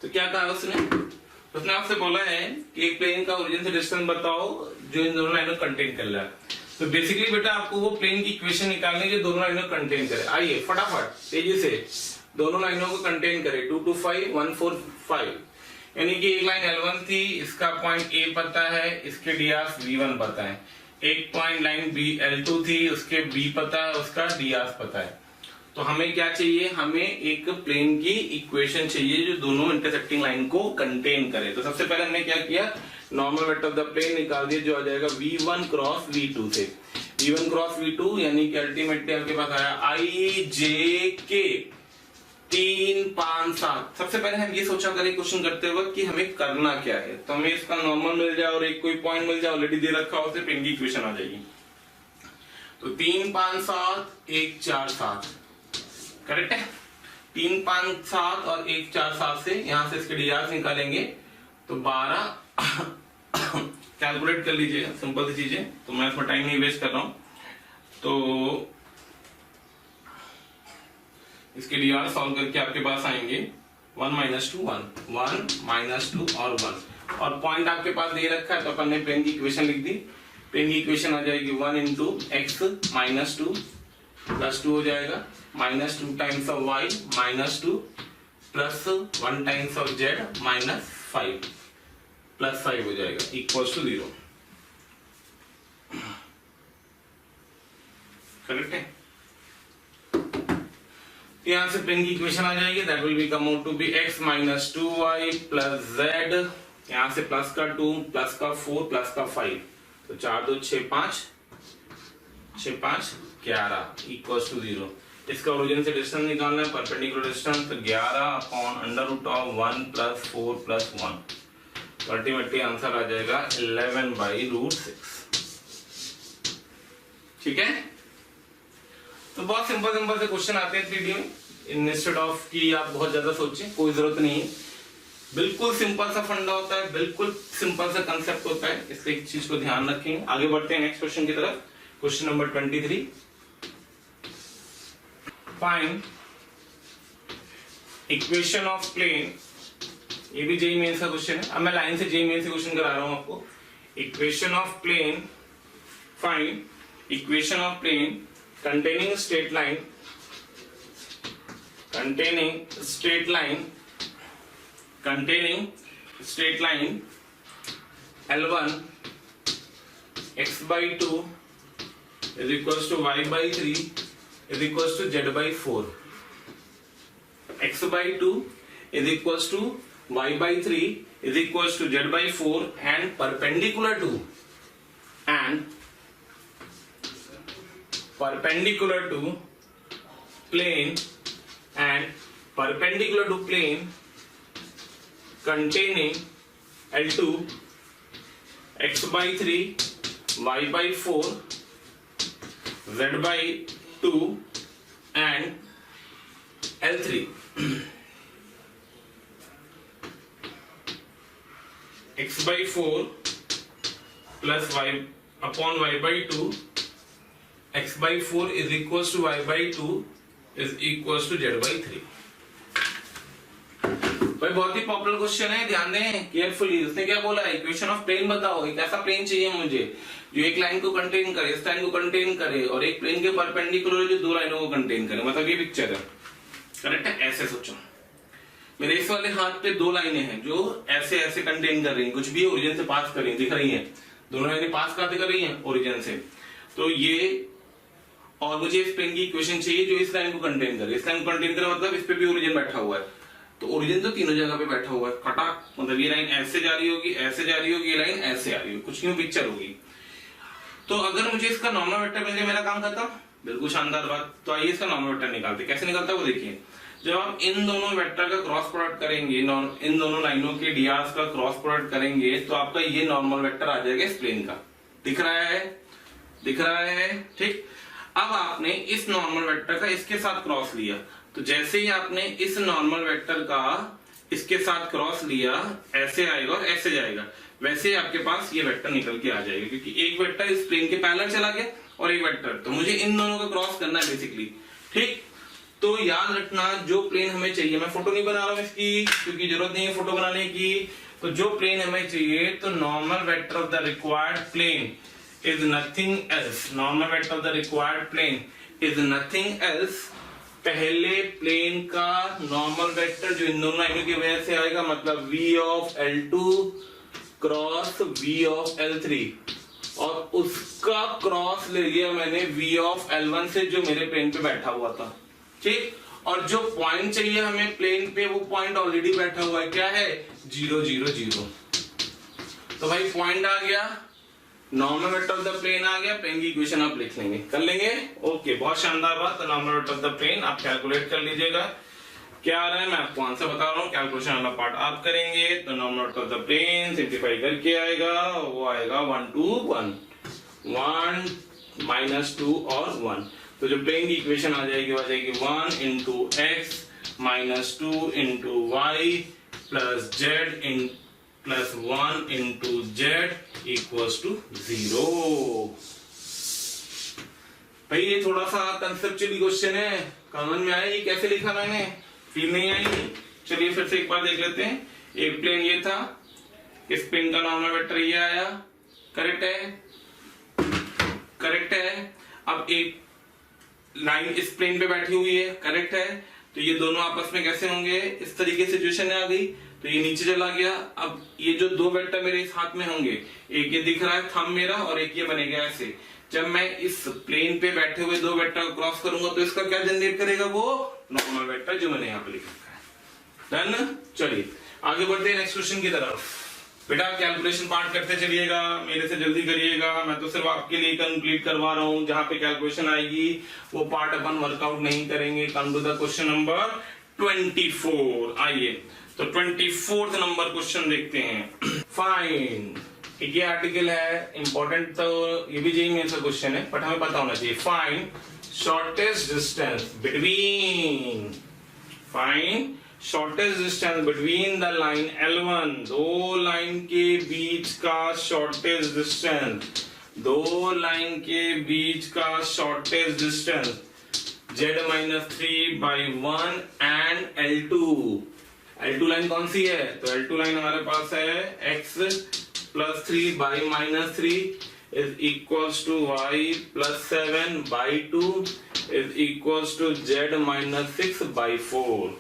तो क्या कहा उसने आपसे बोला है कि एक प्लेन का ओरिजिन से डिस्टेंस बताओ जो इन दोनों लाइनों कंटेन कर रहा है। तो बेसिकली बेटा आपको वो प्लेन की इक्वेशन निकालनी है जो दोनों लाइनों कंटेन करे। आइए फटाफट तेजी से दोनों लाइनों को कंटेन करे, 2 2 5 1 4 5, यानी कि एक लाइन L1 थी, इसका पॉइंट A पता है, इसके dr V1 पता है। एक पॉइंट लाइन B L2 थी, उसके B पता है, उसका dr पता है। तो हमें क्या चाहिए, हमें एक प्लेन की इक्वेशन चाहिए जो दोनों इंटरसेक्टिंग लाइन को कंटेन करे। तो सबसे पहले हमने क्या किया, normal vector of the plane निकाल दिया जो आ जाएगा V1 क्रॉस V2 से। V1 क्रॉस V2 यानी कि अल्टीमेटली आपके पास आया I J K 3 5 7। सबसे पहले हम ये सोचा करें क्वेश्चन करते वक्त कि हमें करना क्या है, तो हमें इसका नॉर्मल मिल जाए और एक कोई पॉइंट मिल जाए, ऑलरेडी दे रखा हो, उससे प्लेन की इक्वेशन आ जाएगी। तो 3 5 7 1 4 7 करेक्ट है। 3 5 7 और 1 4 7 से यहां से इसके dr निकालेंगे तो 12 कैलकुलेट कर लीजिए, सिंपल सी चीजें, तो मैं इसमें टाइम नहीं वेस्ट कर रहा हूं। तो इसके dr सॉल्व करके आपके पास आएंगे 1 - 2 1 1 - 2 और 1, और पॉइंट आपके पास दे रखा है तो अपन ने प्लेन की इक्वेशन लिख दी। प्लेन की इक्वेशन आ जाएगी 1 × x - 2 + 2 हो जाएगा, -2 times of y -2 plus 1 times of z -5 plus 5 हो जाएगा इक्वल्स टू 0। करेक्ट है। यहां से प्लेन की इक्वेशन आ जाएगी, that will be come out to be x - 2y plus z, यहां से प्लस का 2 प्लस का 4 प्लस का 5, तो 4 2 6 5 6 5 11 इक्वल्स टू 0। इसका ओरिजिन से डिस्टेंस निकालना है, परपेंडिकुलर डिस्टेंस, तो 11/√1 + 4 + 1, तो अल्टीमेटली आंसर आ जाएगा 11/√6। ठीक है। तो बहुत सिंपल सिंपल से क्वेश्चन आते हैं 3D में, इंस्टेड ऑफ कि आप बहुत ज्यादा सोचें, कोई जरूरत नहीं है। बिल्कुल सिंपल सा फंडा होता है, बिल्कुल सिंपल सा कंसेप्ट होता है, इसलिए एक चीज को ध्यान रखेंगे। आगे बढ़ते हैं नेक्स्ट क्वेश्चन की तरफ। Question number 23, find equation of plane. ये भी जेईई मेंस का क्वेश्चन है। अब मैं लाइन से जेईई मेंस से क्वेश्चन करा रहा हूं आपको। Equation of plane, find equation of plane containing straight line L1 x by 2 is equals to y by 3 is equals to z by 4. X by 2 is equals to y by 3 is equals to z by 4 and perpendicular to plane containing L2 x by 3 y by 4 z by 2 and L3 x by 4 plus y upon y by 2, x by 4 is equals to y by 2 is equals to z by 3। भाई बहुत ही popular question है, ध्यान दें carefully. उसने क्या बोला, equation of plane बताओ, एक ऐसा प्लेन चाहिए मुझे जो एक लाइन को कंटेन करे, इस लाइन को कंटेन करे, और एक प्लेन के परपेंडिकुलर जो दो लाइनों को कंटेन करे। मतलब ये पिक्चर है, करेक्ट है? ऐसे सोचो, मेरे इस वाले हाथ पे दो लाइनें हैं जो ऐसे ऐसे कंटेन कर रही हैं, कुछ भी ओरिजिन से पास कर रही हैं, दिख रही हैं, दोनों लाइनें पास कर रही हैं ओरिजिन से। तो ये, और मुझे इस प्लेन की इक्वेशन चाहिए जो इस लाइन को कंटेन करे। इस लाइन को कंटेन करे मतलब इस पे भी ओरिजिन बैठा हुआ है, तो ओरिजिन तो तीनों जगह पे बैठा हुआ है। कटा मतलब ये लाइन ऐसे जा रही होगी, ऐसे जा रही होगी, ये लाइन ऐसे आ रही होगी, कुछ न्यू पिक्चर होगी। तो अगर मुझे इसका नॉर्मल वेक्टर मिल जाए, मेरा काम खत्म। बिल्कुल शानदार बात। तो आइए इसका नॉर्मल वेक्टर निकालते। कैसे निकलता है वो देखिए। जब आप इन दोनों वेक्टर का क्रॉस प्रोडक्ट करेंगे, इन दोनों लाइनों के डीआर्स का क्रॉस प्रोडक्ट करेंगे, तो आपका ये नॉर्मल वेक्टर आ जाएगा इस प्लेन का। दिख रहा है? दिख रहा है, ठीक। अब आपने इस नॉर्मल वेक्टर का इसके साथ क्रॉस लिया, तो जैसे ही आपने इस नॉर्मल वेक्टर का इसके साथ क्रॉस लिया, ऐसे आएगा और ऐसे जाएगा, वैसे ही आपके पास ये वेक्टर निकल के आ जाएगा, क्योंकि एक वेक्टर इस प्लेन के पैरेलल चला गया और एक वेक्टर, तो मुझे इन दोनों का क्रॉस करना है बेसिकली, ठीक। तो याद रखना, जो प्लेन हमें चाहिए, मैं फोटो नहीं बना रहा हूं इसकी क्योंकि जरूरत नहीं है फोटो बनाने की, तो जो प्लेन हमें चाहिए, तो normal vector of the required plane is nothing else, normal vector of the required plane is nothing else, पहले प्लेन का नॉर्मल वेक्टर जो इन दोनों लाइनों की वजह से आएगा, मतलब v of L2 cross v of L3, और उसका क्रॉस ले लिया मैंने v of L1 से जो मेरे प्लेन पे बैठा हुआ था, ठीक। और जो पॉइंट चाहिए हमें प्लेन पे, वो पॉइंट ऑलरेडी बैठा हुआ है, क्या है? 0 0 0। तो भाई पॉइंट आ गया, normal vector of the plane आ गया, प्लेन की इक्वेशन आप लिख लेंगे, कर लेंगे। ओके, बहुत शानदार बात। तो normal vector of the plane आप कैलकुलेट कर लीजिएगा, क्या आ रहा है मैं आपको आंसर बता रहा हूँ, कैलकुलेशन वाला पार्ट आप करेंगे। तो normal vector of the plane simplify करके आएगा, वो आएगा 1 2 1 1 -2 और 1। तो जो प्लेन की इक्वेशन आ जाएगी, वो आ जाएगी 1 × x -2 × y plus z plus 1 × z equals to 0। भाई ये थोड़ा सा कंसेप्चुअली क्वेश्चन है, समझ में आया ये कैसे लिखा मैंने? फील नहीं आई? चलिए फिर से एक बार देख लेते हैं। एक प्लेन ये था, इस प्लेन का नॉर्मल वेक्टर ये आया, करेक्ट है? करेक्ट है। अब एक लाइन इस प्लेन पे बैठी हुई है, करेक्ट है? तो ये दोनों आपस में कैसे होंगे? इस तरीके से सिचुएशन आ गई, तो ये नीचे चला गया। अब ये जो दो वेक्टर मेरे इस हाथ में होंगे, एक ये दिख रहा है थंब मेरा, और एक ये बनेगा ऐसे। जब मैं इस प्लेन पे बैठे हुए दो वेक्टर को क्रॉस करूंगा, तो इसका क्या जनरेट करेगा? वो नॉर्मल वेक्टर जो मैंने यहाँ पे लिख रखा है। डन? चलिए आगे बढ़ते हैं नेक्स्ट क्वेश्चन की तरफ। बेटा कैलकुलेशन पार्ट करते चलिएगा, मेरे से जल्दी करिएगा, मैं तो सिर्फ आपके लिए कंप्लीट करवा रहा हूँ। जहां पे कैलकुलेशन आएगी वो पार्ट अपन वर्कआउट नहीं करेंगे। Come to the question number 24। आइए तो 24th नंबर क्वेश्चन देखते हैं। फाइन, ये आर्टिकल है इंपॉर्टेंट, तो ये भी जेईई मेंस का क्वेश्चन है, बट हमें पता होना चाहिए। Fine shortest distance between, find shortest distance between the line L1, दो लाइन के बीच का shortest distance, दो लाइन के बीच का shortest distance z minus 3 by 1 and L2. L2 line कौन सी है? तो L2 लाइन हमारे पास है x plus 3 by minus 3 is equals to y plus 7 by 2 is equals to z minus 6 by 4.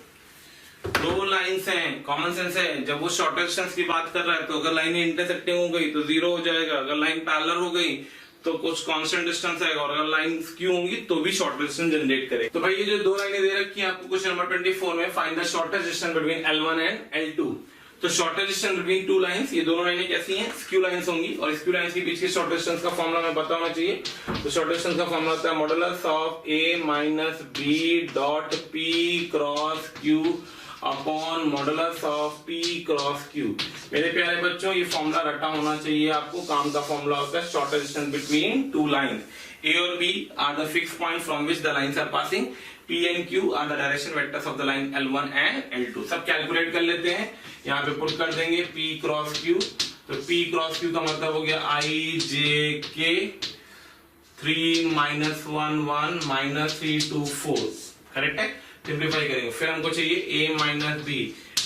दो लाइन्स हैं, कॉमन सेंस है, जब वो शॉर्टेस्ट डिस्टेंस की बात कर रहा है तो अगर लाइन इंटरसेक्टिंग हो गई तो जीरो हो जाएगा, अगर लाइन पैरेलल हो गई तो कुछ कांस्टेंट डिस्टेंस आएगा, और अगर लाइन स्क्यू होंगी तो भी शॉर्ट डिस्टेंस जनरेट करेगा। तो भाई ये जो दो लाइनें दे रखी हैं आपको क्वेश्चन नंबर 24 में, find the shortest distance between L1 and L2। तो shortest distance between two lines, ये दोनों लाइनें कैसी हैं? स्क्यू लाइंस होंगी, और स्क्यू लाइंस के बीच के शॉर्ट डिस्टेंस का फॉर्मूला हमें पता होना चाहिए। तो शॉर्ट डिस्टेंस का फॉर्मूला होता है modulus of a minus b dot p cross q upon modulus of p cross q। मेरे प्यारे बच्चों ये फॉर्मूला रटा होना चाहिए आपको, काम का फॉर्मूला होता है shortest distance between two lines. a और b are the fixed point from which the lines are passing, p and q are the direction vectors of the line L1 and L2। सब calculate कर लेते हैं, यहाँ पे put कर देंगे p cross q। तो p क्रॉस q का मतलब हो गया i j k 3 minus 1 1 minus 3 2 4, correct है। सिंप्लीफाई करेंगे, फिर हमको चाहिए a minus b,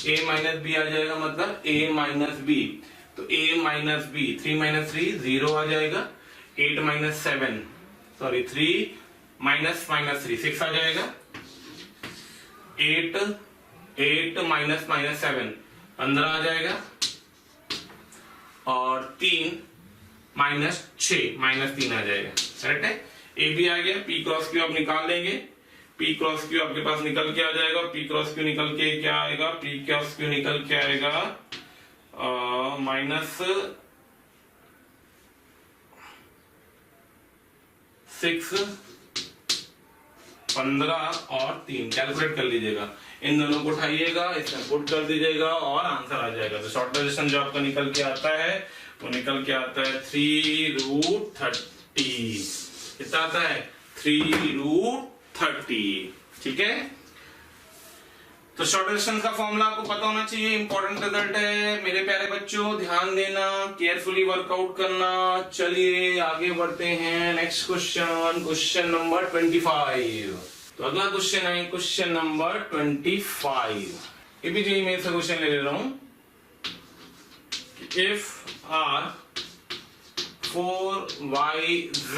a minus b आ जाएगा मतलब a माइनस b, तो a माइनस b 3 माइनस 3 0 आ जाएगा, 8 माइनस 7 सॉरी 3 माइनस माइनस 3 6 आ जाएगा, 8 माइनस माइनस 7 15 आ जाएगा, और 3 माइनस 6 माइनस 3 आ जाएगा, करेक्ट है। ए भी आ गया, पी क्रॉस क्यू आप निकाल लेंगे, पी क्रॉस क्यू आपके पास निकल के आ जाएगा, पी क्रॉस क्यू निकल के क्या आएगा, पी क्रॉस क्यू निकल के आएगा माइनस 6 15 और 3, कैलकुलेट कर लीजिएगा, इन दोनों को उठाइएगा, इसमें पुट कर दीजिएगा और आंसर आ जाएगा। तो शॉर्ट डिस्टेंस जो आपका निकल के आता है वो निकल के आता है 3√30, कितना आता है 3√30, ठीक है। तो शॉर्ट डिस्टेंस का फॉर्मूला आपको पता होना चाहिए, इंपॉर्टेंट रिजल्ट है मेरे प्यारे बच्चों, ध्यान देना, केयरफुली वर्कआउट करना। चलिए आगे बढ़ते हैं, नेक्स्ट क्वेश्चन, क्वेश्चन नंबर 25। तो अगला क्वेश्चन है क्वेश्चन नंबर 25। ये भी जो इमेज से क्वेश्चन ले रहा हूं, if R 4yz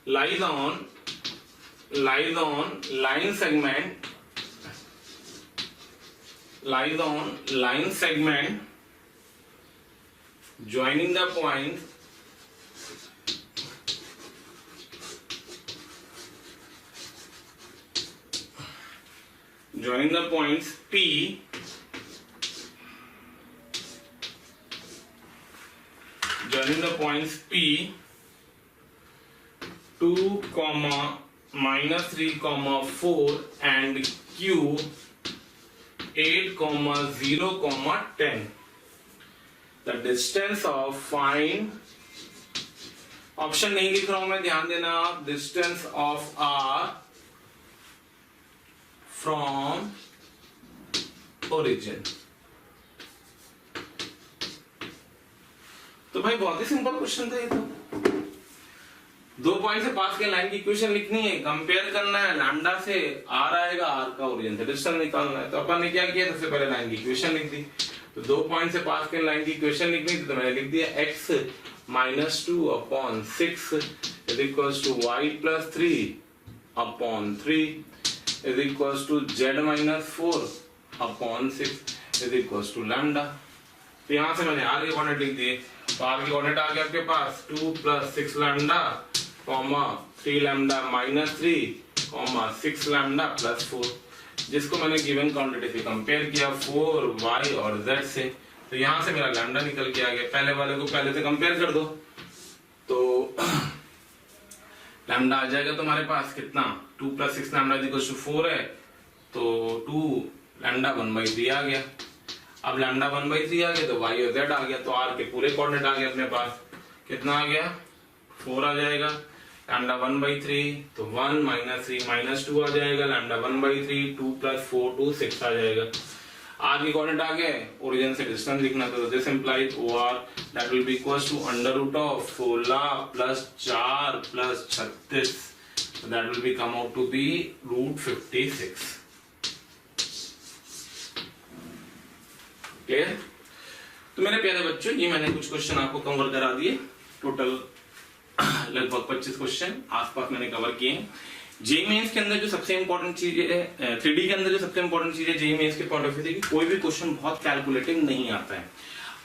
lies on line segment joining the points P (2, -3, 4) and Q 8, 0, 10. The distance of find, option नहीं लिख रहा हूं मैं, ध्यान देना आप, distance of R from origin. तो भाई बहुत ही सिंपल क्वेश्चन था ये तो, दो पॉइंट से पास के लाइन की इक्वेशन लिखनी है, कंपेयर करना है, लैम्डा से आर आएगा, आर का ओरिजिन से डिस्टेंस निकालना है। तो अपन ने क्या किया, सबसे पहले लाइन की इक्वेशन लिख दी। तो दो पॉइंट से पास के लाइन की इक्वेशन लिखनी थी, तो मैंने लिख दिया x -2 upon 6 is equals to y plus 3 upon 3 is equals to z -4 upon 6 is equals to lambda. तो यहां से मैंने आर के कोऑर्डिनेट लिख दिए, तो आर के कोऑर्डिनेट आ गया आपके पास 2 + 6 लैम्डा, 3 लैम्डा -3, 6 लैम्डा +4, जिसको मैंने गिवन क्वांटिटी से कंपेयर किया 4, y और z से। तो यहां से मेरा लैम्डा निकल के आ गया, पहले वाले को पहले से कंपेयर कर दो, तो लैम्डा आ जाएगा तुम्हारे पास कितना, 2 + 6 लैम्डा = 4 है, तो 2 लैम्डा 1/3 आ गया। अब लैम्डा 1/3 आ गया तो y और z आ गया, तो r के पूरे कोऑर्डिनेट आ गए अपने पास, कितना आ गया 4 आ जाएगा। लैम्डा 1/3 तो 1 -3 -2 आ जाएगा, लैम्डा 1/3 2 + 4 2 6 आ जाएगा। आर की कोऑर्डिनेट आ गए, ओरिजिन से डिस्टेंस लिखना, तो this implies OR that will be equals to √of 16 + 4 + 36, so that will be come out to be √56। Clear? तो मेरे प्यारे बच्चों, ये मैंने कुछ क्वेश्चन आपको कवर करा दिए, टोटल लगभग 25 क्वेश्चन आसपास मैंने कवर किए हैं। जेईई मेंस के अंदर जो सबसे इंपॉर्टेंट चीज है, 3D के अंदर जो सबसे इंपॉर्टेंट चीज है जेईई मेंस के पॉइंट ऑफ व्यू से, कि कोई भी क्वेश्चन बहुत कैलकुलेटिंग नहीं आता है।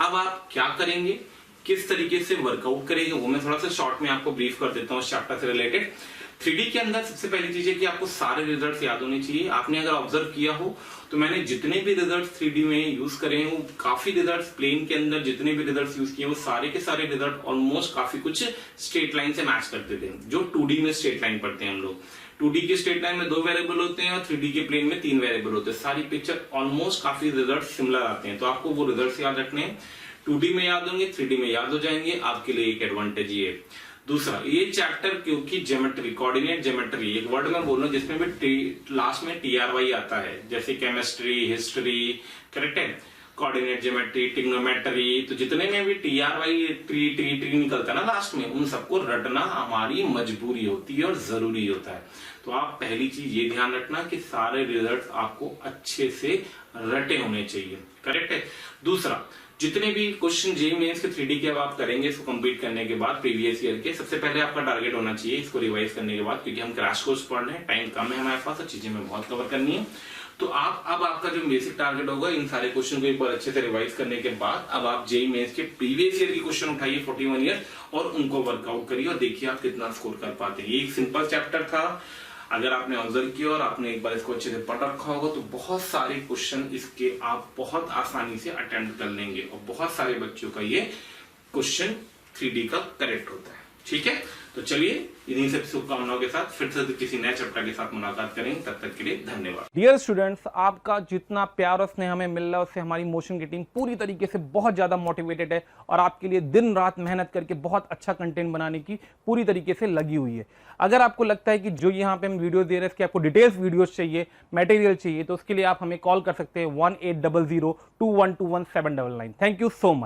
अब आप क्या करेंगे, किस तरीके से वर्कआउट करेंगे, वो मैं थोड़ा सा शॉर्ट में आपको ब्रीफ कर देता हूँ इस चैप्टर से रिलेटेड। 3D के अंदर सबसे पहली चीज है कि आपको सारे रिजल्ट्स याद होने चाहिए। आपने अगर ऑब्जर्व किया हो तो मैंने जितने भी रिजल्ट्स 3D में यूज करे हैं, वो काफी रिजल्ट्स प्लेन के अंदर जितने भी रिजल्ट्स यूज किए वो सारे के सारे रिजल्ट ऑलमोस्ट काफी कुछ स्ट्रेट लाइन से मैच करते थे। जो 2D में स्ट्रेट लाइन पढ़ते हैं हम लोग, 2D के स्ट्रेट लाइन में 2 वेरिएबल होते हैं और 3D के प्लेन में 3 वेरिएबल होते हैं। सारी पिक्चर ऑलमोस्ट काफी रिजल्ट सिमिलर आते हैं, तो आपको वो रिजल्ट याद रखने हैं। 2D में याद होंगे, 3D में याद हो जाएंगे, आपके लिए एक एडवांटेज ये है। दूसरा, ये चैप्टर क्योंकि ज्योमेट्री, कोऑर्डिनेट ज्योमेट्री, एक वर्ड में बोल रहा हूं जिसमें भी लास्ट में TRY आता है, जैसे केमिस्ट्री, हिस्ट्री, करेक्ट है, कोऑर्डिनेट ज्योमेट्री, ट्रिग्नोमेट्री, तो जितने में भी TRY ट्री निकलता है ना लास्ट में, उन सबको रटना हमारी मजबूरी होती है और जरूरी होता है। तो आप पहली चीज ये ध्यान रखना कि सारे रिजल्ट आपको अच्छे से रटे होने चाहिए, करेक्ट है। दूसरा, जितने भी क्वेश्चन जेईई मेंस के 3D के अब आप करेंगे, इसको कंप्लीट करने के बाद प्रीवियस ईयर के, सबसे पहले आपका टारगेट होना चाहिए इसको रिवाइज करने के बाद, क्योंकि हम क्रैश कोर्स पढ़ रहे हैं, टाइम कम है हमारे पास और चीजें में बहुत कवर करनी है। तो आप अब आपका जो बेसिक टारगेट होगा, इन सारे क्वेश्चन को एक बार अच्छे से रिवाइज करने के बाद अब आप जेईई मेंस के प्रीवियस ईयर के क्वेश्चन उठाइए 41 ईयर और उनको वर्कआउट करिए और देखिए आप कितना स्कोर कर पाते हैं। ये एक सिंपल चैप्टर था, अगर आपने ऑब्जर्व किया और आपने एक बार इसको अच्छे से पढ़ रखा होगा तो बहुत सारे क्वेश्चन इसके आप बहुत आसानी से अटेम्प्ट कर लेंगे और बहुत सारे बच्चों का ये क्वेश्चन 3D का करेक्ट होता है। ठीक है, तो चलिए इन्हीं सब शुभकामनाओं के साथ फिर से किसी नए चैप्टर के साथ मुलाकात करेंगे, तब तक के लिए धन्यवाद। डियर स्टूडेंट्स, आपका जितना प्यार और स्नेह हमें मिल रहा है उससे हमारी मोशन की टीम पूरी तरीके से बहुत ज़्यादा मोटिवेटेड है और आपके लिए दिन रात मेहनत करके बहुत अच्छा कंटेंट बनाने की पूरी तरीके से लगी हुई है। अगर आपको लगता है कि जो यहाँ पे हम वीडियो दे रहे हैं इसके आपको डिटेल्स वीडियोस चाहिए, मटेरियल चाहिए, तो उसके लिए आप हमें कॉल कर सकते हैं 1800 2121 799। Thank you so much.